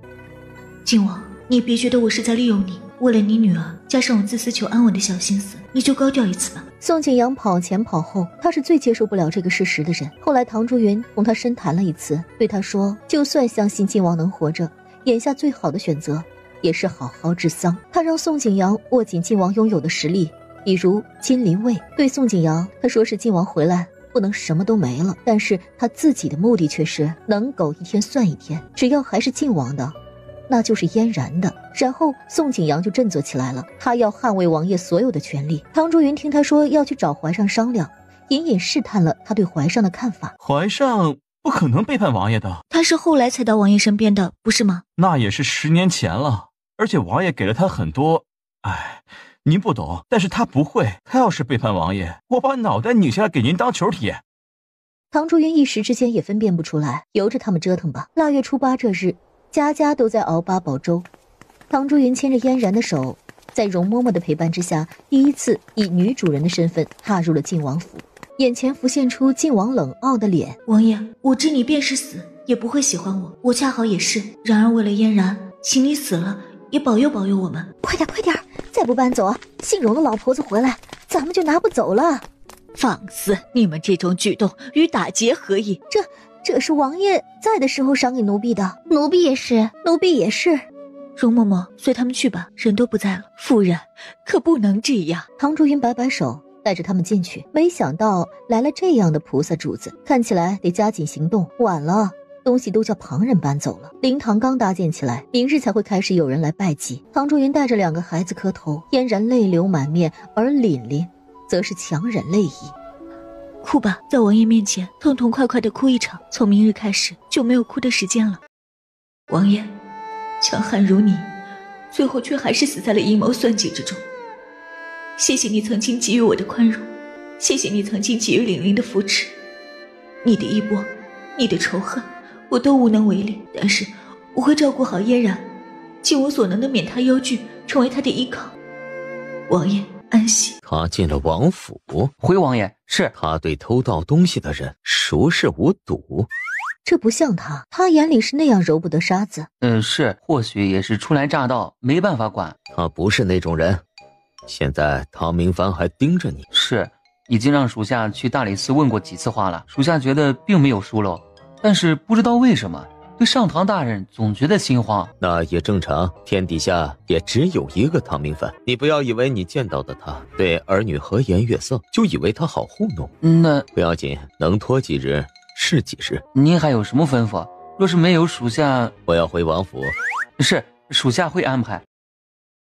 晋王，你别觉得我是在利用你，为了你女儿加上我自私求安稳的小心思，你就高调一次吧。
宋景阳跑前跑后，他是最接受不了这个事实的人。后来唐竹云同他深谈了一次，对他说，就算相信晋王能活着，眼下最好的选择也是好好治丧。他让宋景阳握紧晋王拥有的实力，比如金陵卫。对宋景阳，他说是晋王回来不能什么都没了，但是他自己的目的却是能苟一天算一天，只要还是晋王的，那就是嫣然的。然后宋景阳就振作起来了，他要捍卫王爷所有的权利。唐竹云听他说要去找怀上商量，隐隐试探了他对怀上的看法。
怀上不可能背叛王爷的，
他是后来才到王爷身边的，不是吗？
那也是10年前了，而且王爷给了他很多。哎，您不懂，但是他不会，他要是背叛王爷，我把脑袋拧下来给您当球踢。
唐竹云一时之间也分辨不出来，由着他们折腾吧。腊月初8这日，家家都在熬八宝粥。唐竹云牵着嫣然的手，在容嬷嬷的陪伴之下，第一次以女主人的身份踏入了晋王府。眼前浮现出晋王冷傲的脸。
王爷，我知你便是死也不会喜欢我，我恰好也是。然而为了嫣然，请你死了也保佑保佑我们。
快点，再不搬走啊，姓荣的老婆子回来，咱们就拿不走了。
放肆！你们这种举动与打劫何异？
这是王爷在的时候赏给奴婢的，
奴婢也是。
容嬷嬷，随他们去吧，人都不在了。夫人，可不能这样。
唐竹云摆摆手，带着他们进去。没想到来了这样的菩萨主子，看起来得加紧行动。晚了，东西都叫旁人搬走了。灵堂刚搭建起来，明日才会开始有人来拜祭。唐竹云带着2个孩子磕头，嫣然泪流满面，而琳琳则是强忍泪意。
哭吧，在王爷面前痛痛快快地哭一场，从明日开始就没有哭的时间了。王爷，强悍如你，最后却还是死在了阴谋算计之中。谢谢你曾经给予我的宽容，谢谢你曾经给予玲玲的扶持。你的衣钵，你的仇恨，我都无能为力，但是我会照顾好嫣然，尽我所能的免她忧惧，成为她的依靠。王爷安息。
他进了王府，
回王爷。是。
他对偷盗东西的人熟视无睹。
这不像他，他眼里是那样揉不得沙子。
是，或许也是初来乍到，没办法管。
他不是那种人。现在唐明帆还盯着你。
是，已经让属下去大理寺问过几次话了，属下觉得并没有疏漏，但是不知道为什么
对上堂大人总觉得心慌。
那也正常，天底下也只有一个唐明帆。你不要以为你见到的他对儿女和颜悦色，就以为他好糊弄。
那
不要紧，能拖几日是几日。
您还有什么吩咐？若是没有，属下
我要回王府。
是，属下会安排。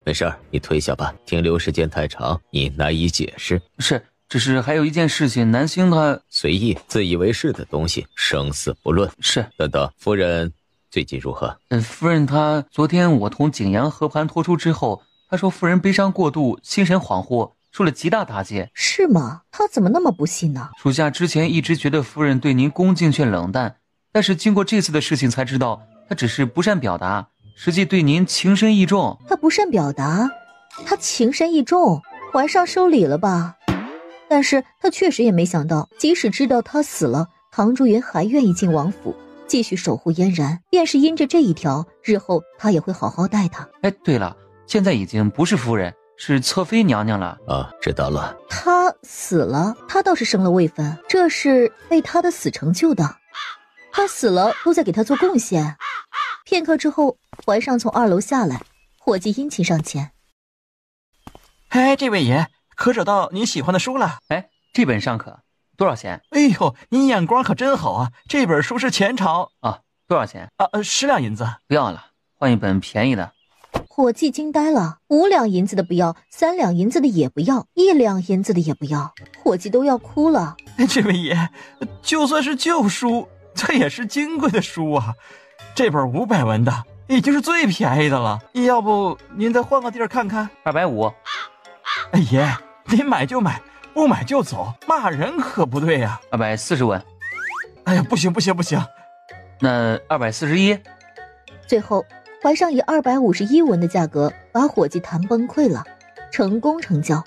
没事儿，你退下吧，停留时间太长，你难以解释。
是，只是还有一件事情，南星他
随意，自以为是的东西，生死不论。
是。
等等，夫人最近如何？
夫人她昨天我同景阳和盘托出之后，她说夫人悲伤过度，心神恍惚，受了极大打击。
是吗？她怎么那么不幸呢？
属下之前一直觉得夫人对您恭敬却冷淡，但是经过这次的事情才知道，她只是不善表达，实际对您情深意重。
她不善表达，她情深意重，皇上收礼了吧？但是她确实也没想到，即使知道她死了，唐竹云还愿意进王府继续守护嫣然，便是因着这一条，日后她也会好好待她。
哎，对了，现在已经不是夫人，是侧妃娘娘了。
啊，知道了。
她死了，她倒是生了位分，这是被她的死成就的。她死了，都在给她做贡献。片刻之后，怀上从2楼下来，伙计殷勤上前。
哎，这位爷，可找到您喜欢的书了？
哎，这本尚可，多少钱？
哎呦，您眼光可真好啊！这本书是前朝
啊，多少钱？
啊，10两银子。
不要了，换一本便宜的。
伙计惊呆了，5两银子的不要，3两银子的也不要，1两银子的也不要，伙计都要哭了。
这位爷，就算是旧书，这也是金贵的书啊！这本500文的已经是最便宜的了，要不您再换个地儿看看
？250。
哎爷，您买就买，不买就走，骂人可不对呀。
240文。
哎呀，不行，
那241。
最后怀上以251文的价格把伙计谈崩溃了，成功成交。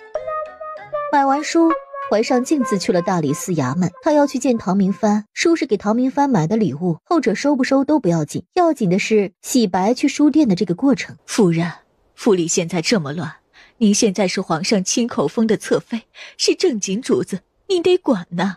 买完书，怀上径自去了大理寺衙门，他要去见唐明帆。书是给唐明帆买的礼物，后者收不收都不要紧，要紧的是洗白去书店的这个过程。
夫人，府里现在这么乱，您现在是皇上亲口封的侧妃，是正经主子，您得管呐。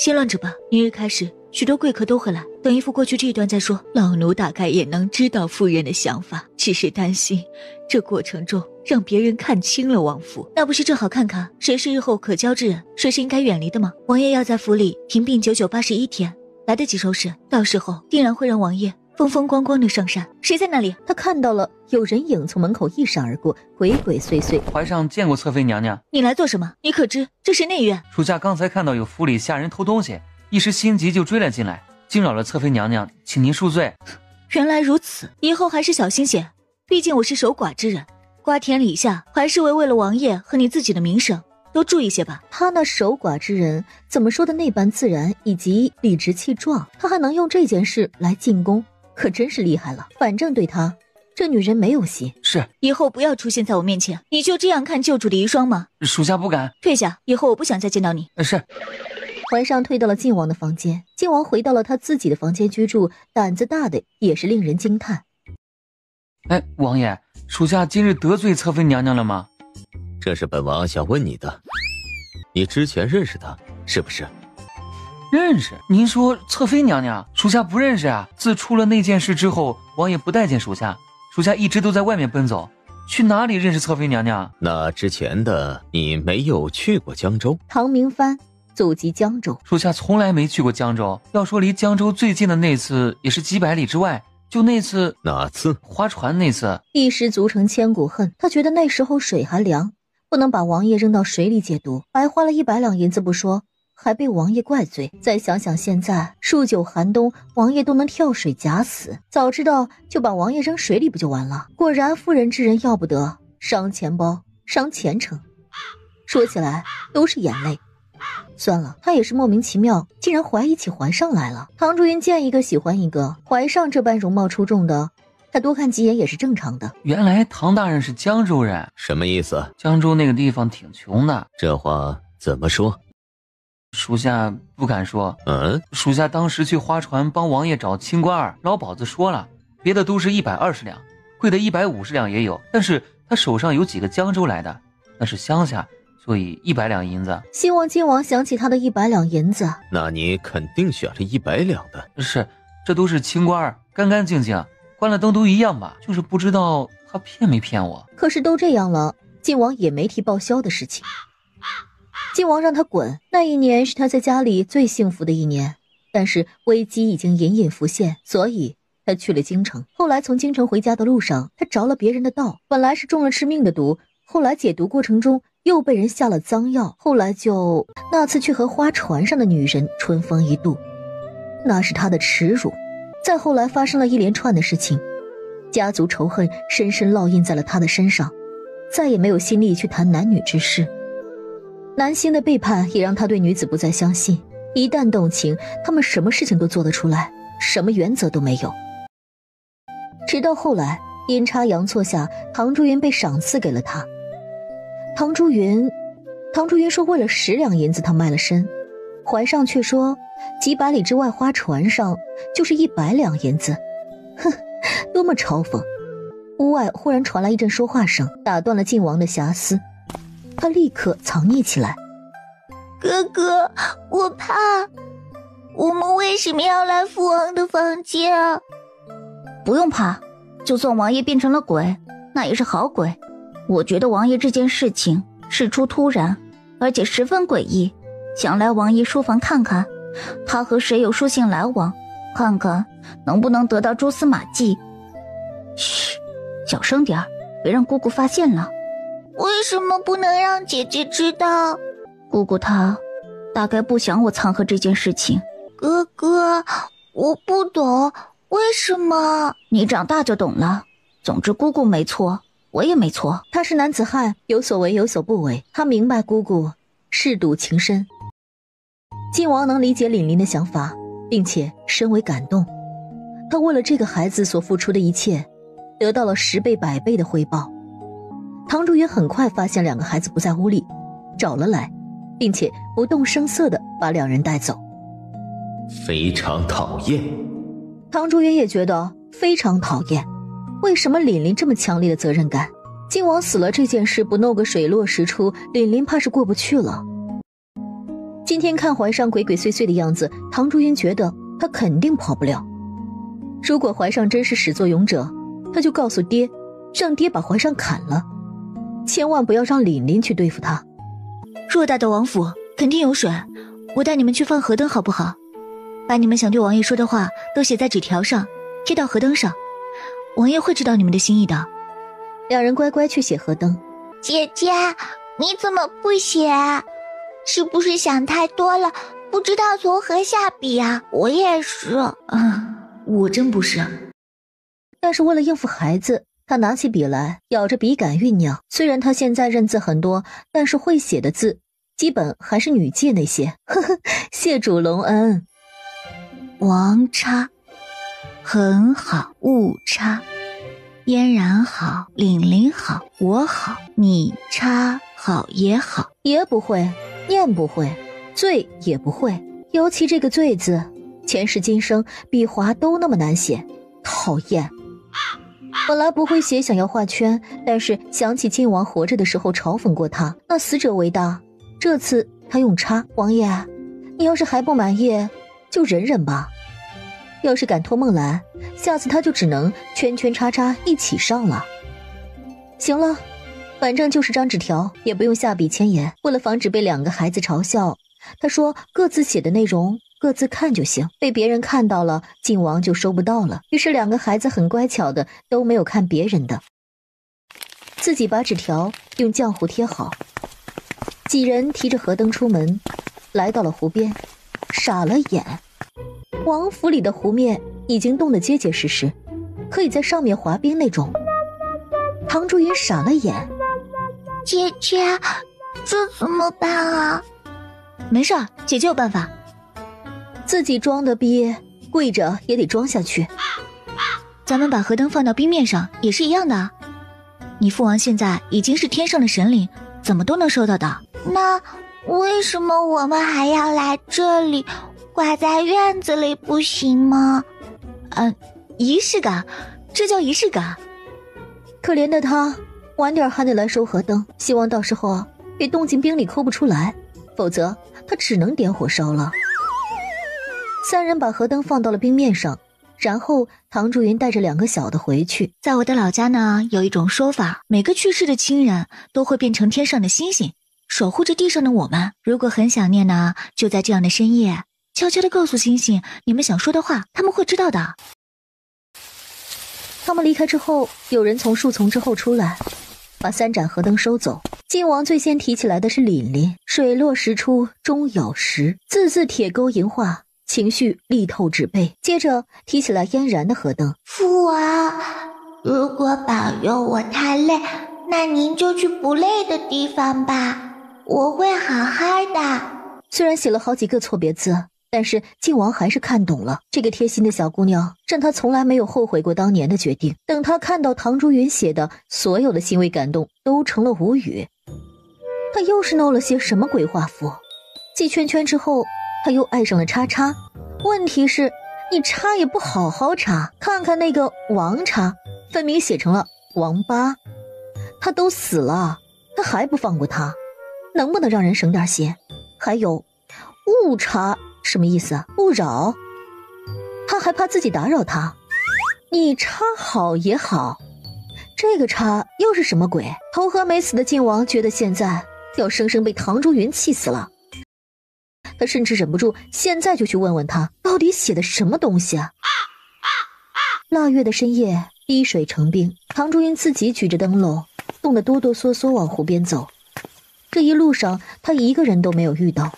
先乱着吧，明日开始许多贵客都会来，等姨父过去这一段再说。老奴大概也能知道夫人的想法，只是担心这过程中让别人看清了王府，那不是正好看看谁是日后可交之人，谁是应该远离的吗？王爷要在府里平病9981天，来得及收拾，到时候定然会让王爷风风光光的上山。谁在那里？
他看到了有人影从门口一闪而过，鬼鬼祟祟。
怀上见过侧妃娘娘。
你来做什么？你可知这是内院？
属下刚才看到有府里下人偷东西，一时心急就追了进来，惊扰了侧妃娘娘，请您恕罪。
原来如此，以后还是小心些，毕竟我是守寡之人，瓜田李下，还是为了王爷和你自己的名声，多注意些吧。
他那守寡之人怎么说的那般自然以及理直气壮，他还能用这件事来进宫，可真是厉害了。反正对他这女人没有戏。
是，
以后不要出现在我面前。你就这样看救主的遗孀吗？
属下不敢。
退下，以后我不想再见到你。
是。
怀上退到了晋王的房间，晋王回到了他自己的房间居住，胆子大的也是令人惊叹。
哎，王爷，属下今日得罪侧妃娘娘了吗？
这是本王想问你的，你之前认识她是不是？
认识？您说侧妃娘娘，属下不认识啊。自出了那件事之后，王爷不待见属下，属下一直都在外面奔走，去哪里认识侧妃娘娘？
那之前的你没有去过江州？
唐明帆祖籍江州，
属下从来没去过江州。要说离江州最近的那次，也是几百里之外。就那次。
哪次？
划船那次。
一时足成千古恨，他觉得那时候水还凉，不能把王爷扔到水里解毒，白花了100两银子不说，还被王爷怪罪。再想想现在数9寒冬，王爷都能跳水假死，早知道就把王爷扔水里不就完了。果然妇人之仁要不得，伤钱包伤前程。说起来都是眼泪。算了，他也是莫名其妙，竟然怀疑起怀上来了。唐竹云见一个喜欢一个，怀上这般容貌出众的，他多看几眼也是正常的。
原来唐大人是江州人。
什么意思？
江州那个地方挺穷的。
这话怎么说？
属下不敢说。
嗯，
属下当时去花船帮王爷找清官儿，老鸨子说了，别的都是120两，贵的150两也有，但是他手上有几个江州来的，那是乡下，所以100两银子。
希望晋王想起他的100两银子。
那你肯定选了100两的。
是，这都是清官，干干净净，关了灯都一样吧，就是不知道他骗没骗我。
可是都这样了，晋王也没提报销的事情。晋王让他滚，那一年是他在家里最幸福的一年，但是危机已经隐隐浮现，所以他去了京城。后来从京城回家的路上，他着了别人的道，本来是中了致命的毒，后来解毒过程中又被人下了脏药，后来就那次去和花船上的女人春风一度，那是他的耻辱。再后来发生了一连串的事情，家族仇恨深深烙印在了他的身上，再也没有心力去谈男女之事。男性的背叛也让他对女子不再相信，一旦动情，他们什么事情都做得出来，什么原则都没有。直到后来阴差阳错下，唐朱云被赏赐给了他。唐朱云说为了10两银子他卖了身，怀上却说几百里之外花船上就是100两银子。哼，多么嘲讽。屋外忽然传来一阵说话声，打断了晋王的遐思。他立刻藏匿起来。
哥哥，我怕。我们为什么要来父王的房间啊？
不用怕，就算王爷变成了鬼，那也是好鬼。我觉得王爷这件事情事出突然，而且十分诡异，想来王爷书房看看，他和谁有书信来往，看看能不能得到蛛丝马迹。嘘，小声点，别让姑姑发现了。
为什么不能让姐姐知道？
姑姑她大概不想我掺和这件事情。
哥哥，我不懂，为什么？
你长大就懂了。总之姑姑没错，我也没错。
他是男子汉，有所为有所不为，他明白姑姑嗜赌情深。晋王能理解凛凛的想法，并且深为感动。他为了这个孩子所付出的一切，得到了10倍100倍的回报。唐朱云很快发现2个孩子不在屋里，找了来，并且不动声色地把2人带走。
非常讨厌。
唐朱云也觉得非常讨厌，为什么凛凛这么强烈的责任感？晋王死了这件事不弄个水落石出，凛凛怕是过不去了。今天看怀上鬼鬼祟祟的样子，唐朱云觉得他肯定跑不了。如果怀上真是始作俑者，他就告诉爹，让爹把怀上砍了，千万不要让凛凛去对付他。
偌大的王府肯定有水，我带你们去放河灯好不好？把你们想对王爷说的话都写在纸条上，贴到河灯上，王爷会知道你们的心意的。
2人乖乖去写河灯。
姐姐，你怎么不写？是不是想太多了，不知道从何下笔啊？我也是。
我真不是。
但是为了应付孩子，他拿起笔来，咬着笔杆酝酿。虽然他现在认字很多，但是会写的字基本还是女诫那些。呵呵，谢主隆恩。
王差，很好，误差，嫣然好，凛凛好，我好，你差好也好。
也不会，念不会，罪也不会，尤其这个罪字，前世今生笔划都那么难写，讨厌。本来不会写，想要画圈，但是想起晋王活着的时候嘲讽过他，那死者为大，这次他用叉。王爷，你要是还不满意，就忍忍吧。要是敢拖梦兰，下次他就只能圈圈叉叉一起上了。行了，反正就是张纸条，也不用下笔签言。为了防止被2个孩子嘲笑，他说各自写的内容各自看就行，被别人看到了，晋王就收不到了。于是2个孩子很乖巧的都没有看别人的，自己把纸条用浆糊贴好。几人提着河灯出门，来到了湖边，傻了眼。王府里的湖面已经冻得结结实实，可以在上面滑冰那种。唐朱云傻了眼，
姐姐，这怎么办啊？
没事，姐姐有办法。
自己装的逼，跪着也得装下去。
咱们把河灯放到冰面上也是一样的。你父王现在已经是天上的神灵，怎么都能收到的。
那为什么我们还要来这里？挂在院子里不行吗？
仪式感，这叫仪式感。
可怜的他，晚点还得来收河灯，希望到时候别冻进冰里抠不出来，否则他只能点火烧了。3人把河灯放到了冰面上，然后唐竹云带着2个小的回去。
在我的老家呢，有一种说法，每个去世的亲人都会变成天上的星星，守护着地上的我们。如果很想念呢，就在这样的深夜，悄悄地告诉星星你们想说的话，他们会知道的。
他们离开之后，有人从树丛之后出来，把3盏河灯收走。晋王最先提起来的是凛凛，水落石出，终有时，字字铁钩银画，情绪力透纸背。接着提起来嫣然的河灯。
父王，如果保佑我太累，那您就去不累的地方吧，我会好好的。
虽然写了好几个错别字，但是晋王还是看懂了这个贴心的小姑娘，让他从来没有后悔过当年的决定。等他看到唐竹云写的所有的欣慰感动，都成了无语。他又是弄了些什么鬼画符？记圈圈之后，他又爱上了叉叉。问题是，你叉也不好好叉，看看那个王叉，分明写成了王八。他都死了，他还不放过他，能不能让人省点心？还有误叉什么意思？勿扰？他还怕自己打扰他。你叉好也好，这个叉又是什么鬼？投河没死的晋王觉得现在要生生被唐竹云气死了。他甚至忍不住现在就去问问他到底写的什么东西啊。腊月的深夜，滴水成冰，唐竹云自己举着灯笼，冻得哆哆嗦嗦往湖边走。这一路上他一个人都没有遇到。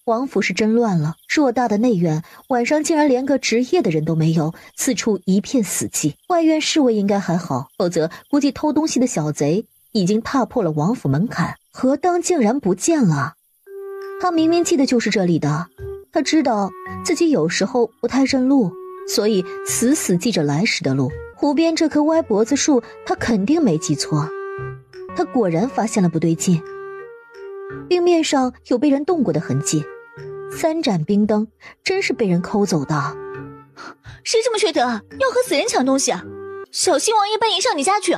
王府是真乱了，偌大的内院晚上竟然连个值夜的人都没有，四处一片死寂。外院侍卫应该还好，否则估计偷东西的小贼已经踏破了王府门槛。河灯竟然不见了，他明明记得就是这里的，他知道自己有时候不太认路，所以死死记着来时的路。湖边这棵歪脖子树他肯定没记错，他果然发现了不对劲，冰面上有被人动过的痕迹，3盏冰灯真是被人抠走的。
谁这么缺德，要和死人抢东西啊？小心王爷半夜上你家去。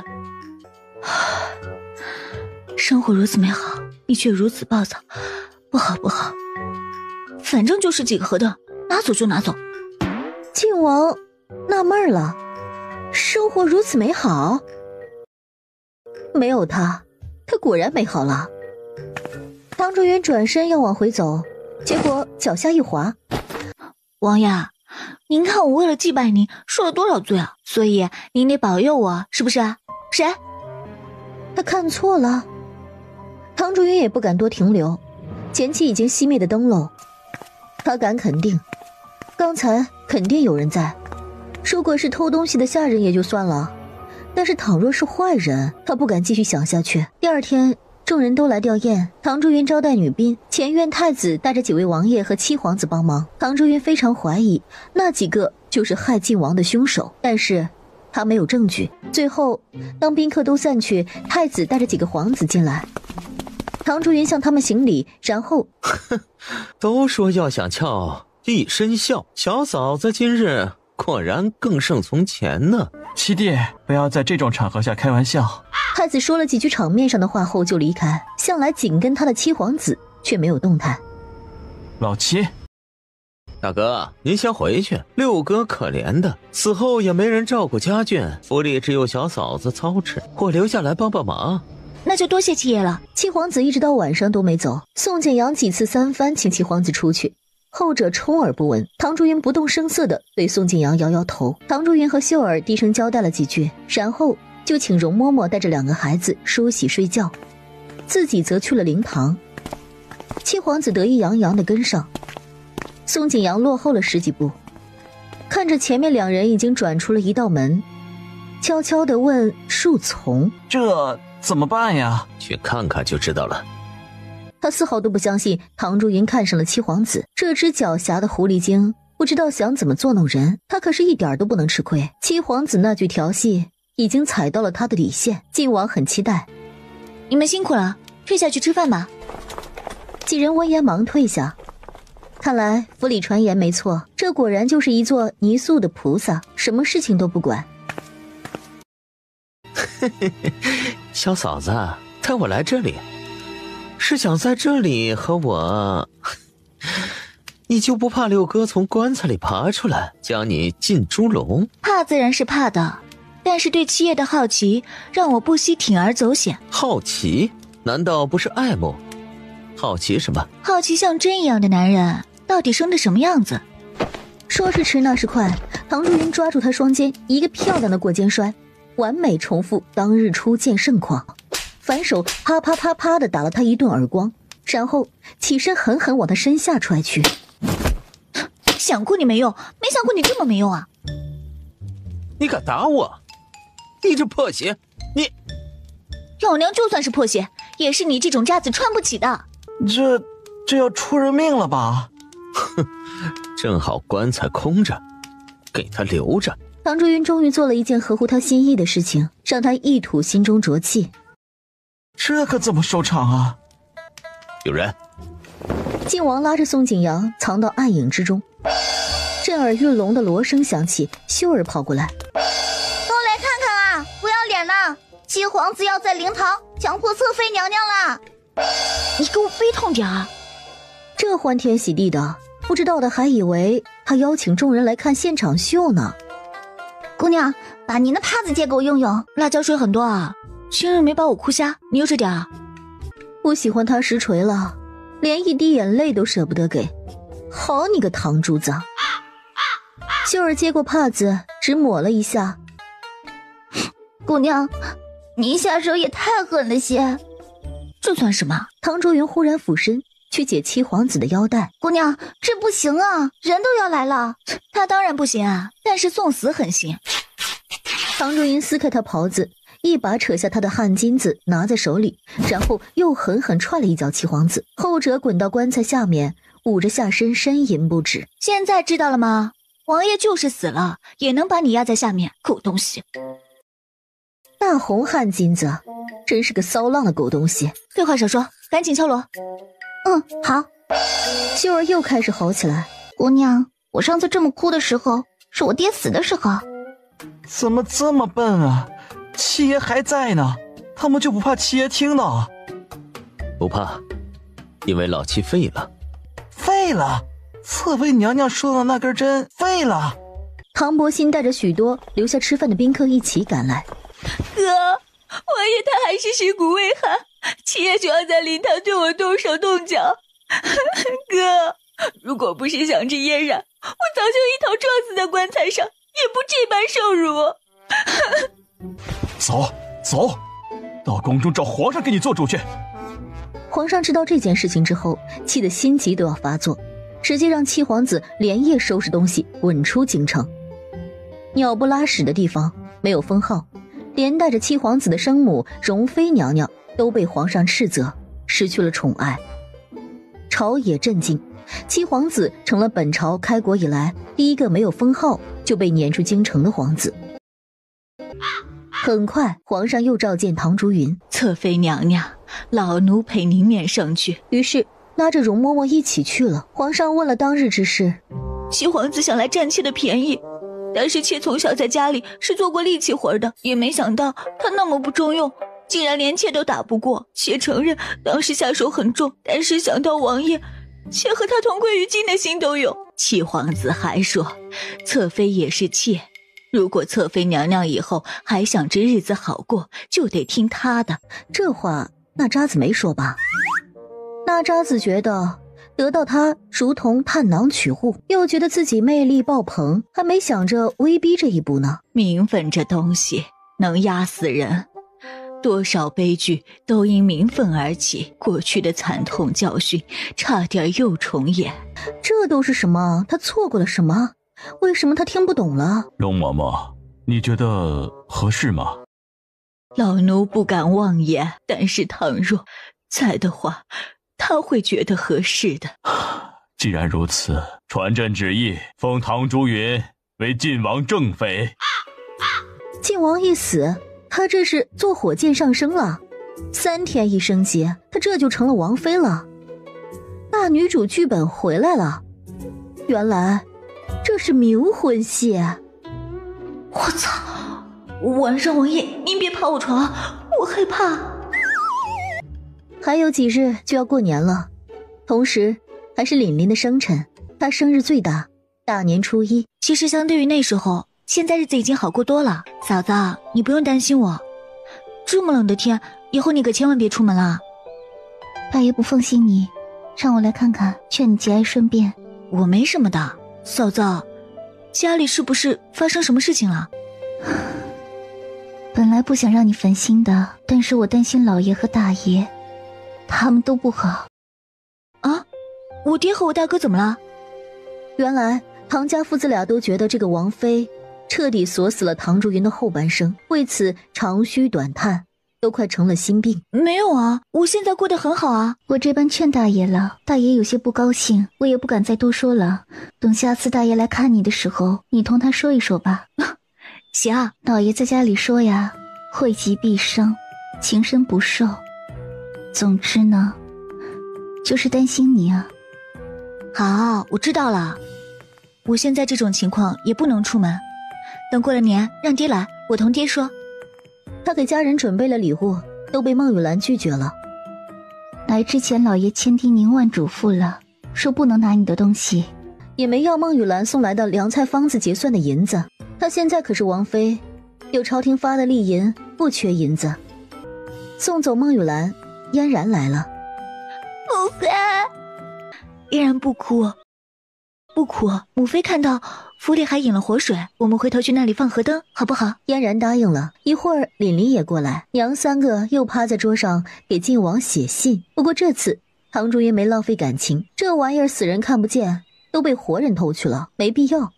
生活如此美好，你却如此暴躁，不好不好。反正就是几个河灯，拿走就拿走。
晋王纳闷了，生活如此美好？没有他果然美好了。唐竹云转身要往回走，结果脚下一滑。
王爷，您看我为了祭拜您受了多少罪啊，所以您得保佑我，是不是？谁？
他看错了。唐竹云也不敢多停留，捡起已经熄灭的灯笼。他敢肯定，刚才肯定有人在。如果是偷东西的下人也就算了，但是倘若是坏人，他不敢继续想下去。第二天众人都来吊唁，唐竹云招待女宾，前院太子带着几位王爷和七皇子帮忙。唐竹云非常怀疑那几个就是害晋王的凶手，但是他没有证据。最后当宾客都散去，太子带着几个皇子进来，唐竹云向他们行礼，然后
都说要想俏一身笑，小嫂子今日果然更胜从前呢。
七弟，不要在这种场合下开玩笑。
太子说了几句场面上的话后就离开，向来紧跟他的七皇子却没有动弹。
老七，
大哥您先回去，六哥可怜的，死后也没人照顾家眷，府里只有小嫂子操持，我留下来帮帮忙。
那就多谢七爷了。
七皇子一直到晚上都没走，宋景阳几次三番请七皇子出去，后者充耳不闻。唐竹云不动声色地对宋景阳摇摇头。唐竹云和秀儿低声交代了几句，然后就请容嬷嬷带着2个孩子梳洗睡觉，自己则去了灵堂。七皇子得意洋洋地跟上，宋景阳落后了10几步，看着前面2人已经转出了一道门，悄悄地问树丛：
这怎么办呀？
去看看就知道了。
他丝毫都不相信唐竹云看上了七皇子，这只狡黠的狐狸精不知道想怎么作弄人，他可是一点都不能吃亏。七皇子那句调戏已经踩到了他的底线，晋王很期待。
你们辛苦了，退下去吃饭吧。
几人闻言忙退下。看来府里传言没错，这果然就是一座泥塑的菩萨，什么事情都不管。
小嫂子，带我来这里是想在这里和我你就不怕六哥从棺材里爬出来将你进猪笼？
怕自然是怕的，但是对七爷的好奇让我不惜铤而走险。
好奇？难道不是爱慕？好奇什么？
好奇像针一样的男人到底生的什么样子。
说是迟那是快，唐珠云抓住他双肩，一个漂亮的过肩摔，完美重复当日初见盛况，反手啪啪啪啪的打了他一顿耳光，然后起身狠狠往他身下踹去。
想过你没用，没想过你这么没用啊！
你敢打我？你这破鞋，你……
老娘就算是破鞋，也是你这种渣子穿不起的。
这要出人命了吧？
哼，正好棺材空着，给他留着。
唐珠云终于做了一件合乎他心意的事情，让他一吐心中浊气。
这可怎么收场啊？
有人！
靖王拉着宋景阳藏到暗影之中，震耳欲聋的锣声响起，秀儿跑过来，
都来看看啊！不要脸了！七皇子要在灵堂强迫侧妃娘娘了！
你给我悲痛点儿！
这欢天喜地的，不知道的还以为他邀请众人来看现场秀呢。
姑娘，把您的帕子借给我用用。
辣椒水很多啊，今日没把我哭瞎，你有这点儿。
不喜欢他实锤了，连一滴眼泪都舍不得给。好你个唐珠子！秀儿接过帕子，只抹了一下。
姑娘，你下手也太狠了些。
这算什么？
唐卓云忽然俯身去解七皇子的腰带。
姑娘，这不行啊，人都要来了。
他当然不行啊，但是送死很行。
唐卓云撕开他袍子，一把扯下他的汗巾子拿在手里，然后又狠狠踹了一脚七皇子，后者滚到棺材下面，捂着下身呻吟不止。
现在知道了吗？王爷就是死了也能把你压在下面，狗东西！
大红汗巾子，真是个骚浪的狗东西！
废话少说，赶紧敲锣。
好。
秀儿又开始吼起来。
姑娘，我上次这么哭的时候，是我爹死的时候。
怎么这么笨啊？七爷还在呢，他们就不怕七爷听到？
不怕，因为老七废了。
废了？侧妃娘娘说的那根针废了。
唐伯欣带着许多留下吃饭的宾客一起赶来。
哥，王爷他还是尸骨未寒，七爷就要在灵堂对我动手动脚。哥，如果不是想着嫣然，我早就一头撞死在棺材上，也不这般受辱。
走，到宫中找皇上给你做主去。
皇上知道这件事情之后，气得心急都要发作，直接让七皇子连夜收拾东西滚出京城。鸟不拉屎的地方没有封号，连带着七皇子的生母容妃娘娘都被皇上斥责，失去了宠爱。朝野震惊，七皇子成了本朝开国以来第一个没有封号就被撵出京城的皇子。很快皇上又召见唐竹云。
侧妃娘娘，老奴陪您面上去。
于是拉着容嬷嬷一起去了。皇上问了当日之事。
七皇子想来占妾的便宜，但是妾从小在家里是做过力气活的，也没想到他那么不中用，竟然连妾都打不过。妾承认当时下手很重，但是想到王爷，妾和他同归于尽的心都有。七皇子还说，侧妃也是妾，如果侧妃娘娘以后还想着日子好过，就得听她的。
这话那渣子没说吧？那渣子觉得得到他如同探囊取物，又觉得自己魅力爆棚，还没想着威逼这一步呢。
名分这东西能压死人，多少悲剧都因名分而起，过去的惨痛教训差点又重演。
这都是什么？他错过了什么？为什么他听不懂了？
容嬷嬷，你觉得合适吗？
老奴不敢妄言，但是倘若在的话，他会觉得合适的。
既然如此，
传朕旨意，封唐竹云为晋王正妃。
晋王一死，他这是坐火箭上升了，3天一升级，他这就成了王妃了。大女主剧本回来了，原来这是冥婚戏。
我操！晚上王爷您别爬我床，我害怕。
还有几日就要过年了，同时还是凛凛的生辰。他生日最大，大年初一。
其实相对于那时候，现在日子已经好过多了。嫂子，你不用担心我。这么冷的天，以后你可千万别出门了。
大爷不放心你，让我来看看，劝你节哀顺变。
我没什么的，嫂子，家里是不是发生什么事情了？
本来不想让你烦心的，但是我担心老爷和大爷，他们都不好。
啊，我爹和我大哥怎么了？
原来唐家父子俩都觉得这个王妃彻底锁死了唐竹云的后半生，为此长吁短叹，都快成了心病。
没有啊，我现在过得很好啊。
我这般劝大爷了，大爷有些不高兴，我也不敢再多说了。等下次大爷来看你的时候，你同他说一说吧。
行啊，
老爷在家里说呀，惠及必生，情深不寿。总之呢，就是担心你啊。
好，我知道了。我现在这种情况也不能出门，等过了年让爹来，我同爹说。
他给家人准备了礼物，都被孟雨兰拒绝了。
来之前老爷千叮咛万嘱咐了，说不能拿你的东西，
也没要孟雨兰送来的凉菜方子结算的银子。她现在可是王妃，有朝廷发的利银，不缺银子。送走孟雨兰，嫣然来了。
母妃，
嫣然不哭，不哭。母妃看到府里还引了活水，我们回头去那里放河灯，好不好？
嫣然答应了。一会儿凛凛也过来，娘三个又趴在桌上给晋王写信。不过这次唐竹云没浪费感情，这玩意儿死人看不见，都被活人偷去了，没必要。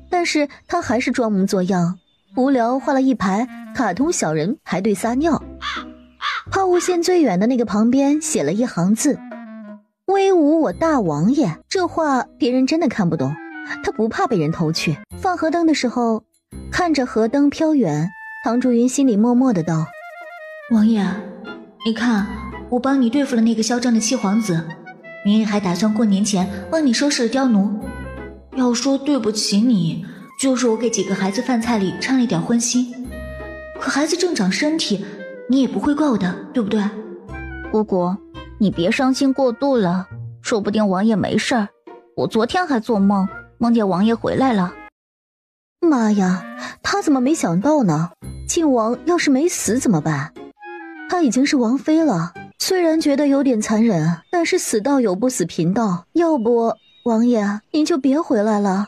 但是他还是装模作样，无聊画了一排卡通小人排队撒尿。抛物线最远的那个旁边写了一行字：威武我大王爷。这话别人真的看不懂，他不怕被人偷去。放河灯的时候，看着河灯飘远，唐竹云心里默默的道：
王爷，你看我帮你对付了那个嚣张的七皇子，明爷还打算过年前帮你收拾了刁奴。要说对不起你，就是我给几个孩子饭菜里掺了一点荤腥，可孩子正长身体，你也不会怪我的，对不对？
姑姑，你别伤心过度了，说不定王爷没事儿。我昨天还做梦，梦见王爷回来了。
妈呀，他怎么没想到呢？晋王要是没死怎么办？他已经是王妃了，虽然觉得有点残忍，但是死道友不死贫道，要不王爷您就别回来了。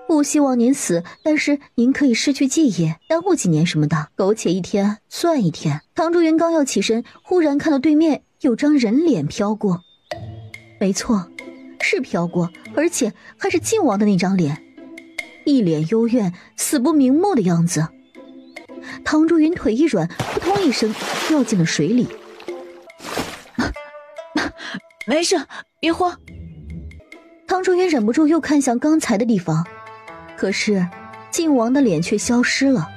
不希望您死，但是您可以失去记忆，耽误几年什么的，苟且一天算一天。唐竹云刚要起身，忽然看到对面有张人脸飘过。没错，是飘过，而且还是晋王的那张脸，一脸幽怨死不瞑目的样子。唐竹云腿一软，扑通一声掉进了水里。
没事，别慌。
唐竹云忍不住又看向刚才的地方，可是晋王的脸却消失了。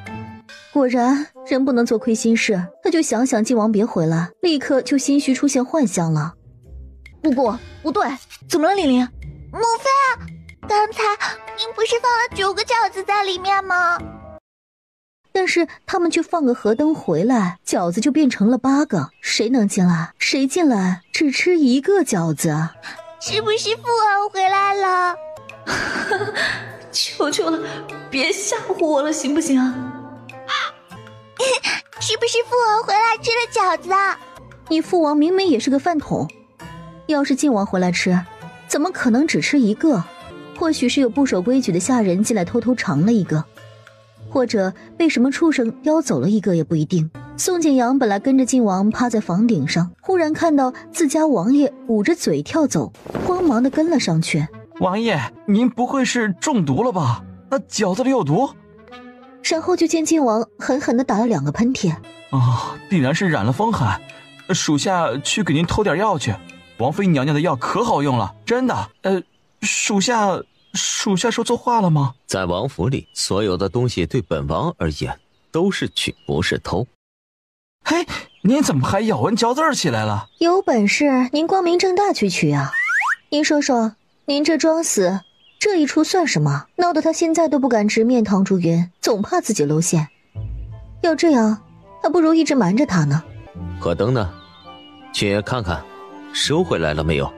果然人不能做亏心事，他就想晋王别回来，立刻就心虚出现幻象了。
姑姑，不对，
怎么了玲玲？
母妃，刚才您不是放了9个饺子在里面吗？
但是他们却放个河灯回来，饺子就变成了8个，谁能进来？谁进来只吃1个饺子？
是不是父王回来了？
求求了，别吓唬我了，行不行？
是不是父王回来吃了饺子？
你父王明明也是个饭桶，要是晋王回来吃，怎么可能只吃1个？或许是有不守规矩的下人进来偷偷尝了1个，或者被什么畜生叼走了1个也不一定。宋景阳本来跟着晋王趴在房顶上，忽然看到自家王爷捂着嘴跳走，慌忙的跟了上去。
王爷，您不会是中毒了吧？那饺子里有毒？
然后就见晋王狠狠地打了2个喷嚏。
必然是染了风寒，属下去给您偷点药去。王妃娘娘的药可好用了，真的。属下说错话了吗？
在王府里，所有的东西对本王而言都是取，不是偷。
嘿，您怎么还咬文嚼字起来了？
有本事您光明正大去取啊！您说说，您这装死，这一出算什么？闹得他现在都不敢直面唐竹云，总怕自己露馅。要这样，还不如一直瞒着他呢。
河灯呢？去看看，收回来了没有？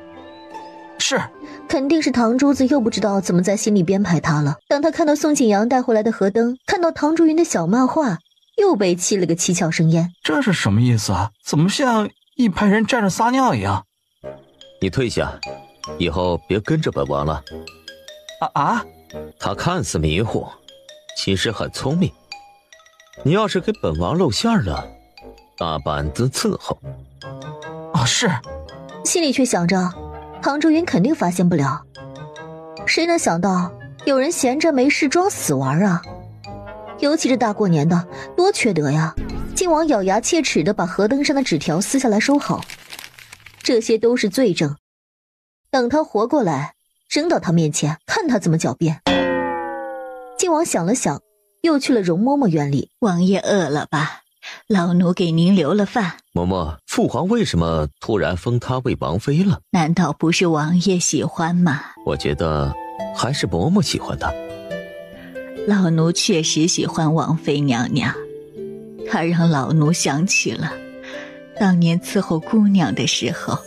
是。
肯定是唐珠子又不知道怎么在心里编排他了。当他看到宋景阳带回来的河灯，看到唐竹云的小漫画，又被气了个七窍生烟。
这是什么意思啊？怎么像一排人站着撒尿一样？
你退下，以后别跟着本王了。他看似迷糊，其实很聪明。你要是给本王露馅了，大板子伺候。
是。
心里却想着，唐竹云肯定发现不了。谁能想到有人闲着没事装死玩啊？尤其是大过年的，多缺德呀！靖王咬牙切齿地把河灯上的纸条撕下来收好，这些都是罪证。等他活过来，扔到他面前，看他怎么狡辩。靖王想了想，又去了容嬷嬷院里。
王爷饿了吧？老奴给您留了饭。
嬷嬷，父皇为什么突然封她为王妃了？
难道不是王爷喜欢吗？
我觉得还是嬷嬷喜欢她。
老奴确实喜欢王妃娘娘，她让老奴想起了当年伺候姑娘的时候。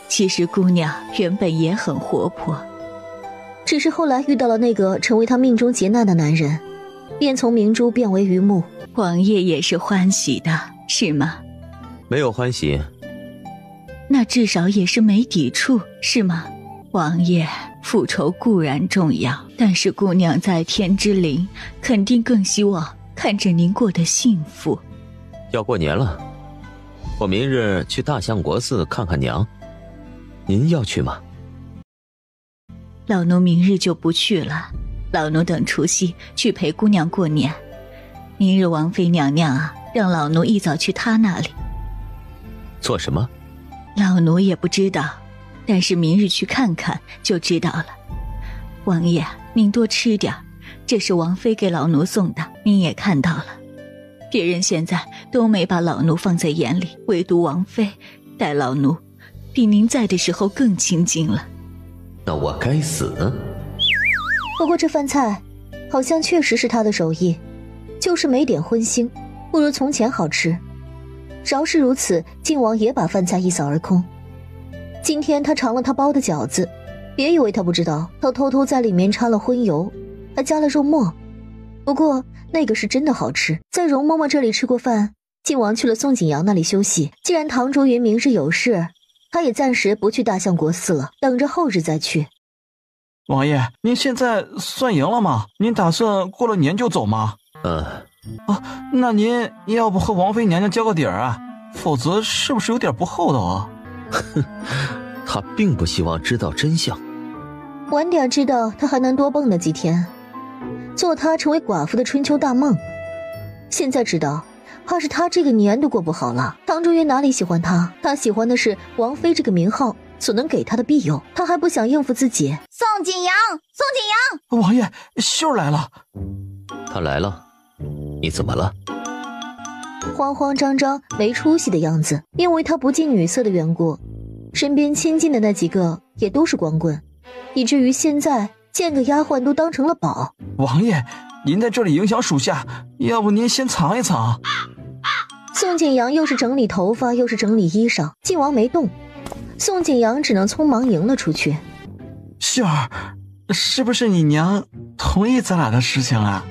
其实姑娘原本也很活泼，
只是后来遇到了那个成为她命中劫难的男人，便从明珠变为榆木。
王爷也是欢喜的，是吗？
没有欢喜。
那至少也是没抵触，是吗？王爷，复仇固然重要，但是姑娘在天之灵，肯定更希望看着您过得幸福。
要过年了，我明日去大相国寺看看娘，您要去吗？
老奴明日就不去了，老奴等除夕去陪姑娘过年。明日王妃娘娘啊，让老奴一早去她那里。
做什么？
老奴也不知道，但是明日去看看就知道了。王爷，您多吃点，这是王妃给老奴送的，您也看到了。别人现在都没把老奴放在眼里，唯独王妃待老奴比您在的时候更亲近了。
那我该死。
不过这饭菜好像确实是他的手艺，就是没点荤腥，不如从前好吃。饶是如此，靖王也把饭菜一扫而空。今天他尝了他包的饺子，别以为他不知道，他偷偷在里面掺了荤油，还加了肉末。不过那个是真的好吃。在容嬷嬷这里吃过饭，靖王去了宋景阳那里休息。既然唐竹云明日有事，他也暂时不去大相国寺了，等着后日再去。
王爷，您现在算赢了吗？您打算过了年就走吗？那您要不和王妃娘娘交个底儿啊？否则是不是有点不厚道啊？
他并不希望知道真相。
晚点知道，他还能多蹦跶几天，做他成为寡妇的春秋大梦。现在知道，怕是他这个年都过不好了。唐竹云哪里喜欢他？他喜欢的是王妃这个名号所能给他的庇佑，他还不想应付自己。
宋景阳，宋景阳！
王爷，秀儿来了。
他来了，你怎么了？
慌慌张张没出息的样子，因为他不近女色的缘故，身边亲近的那几个也都是光棍，以至于现在见个丫鬟都当成了宝。
王爷，您在这里影响属下，要不您先藏一藏。
宋景阳又是整理头发又是整理衣裳，靖王没动，宋景阳只能匆忙迎了出去。
秀儿，是不是你娘同意咱俩的事情啊？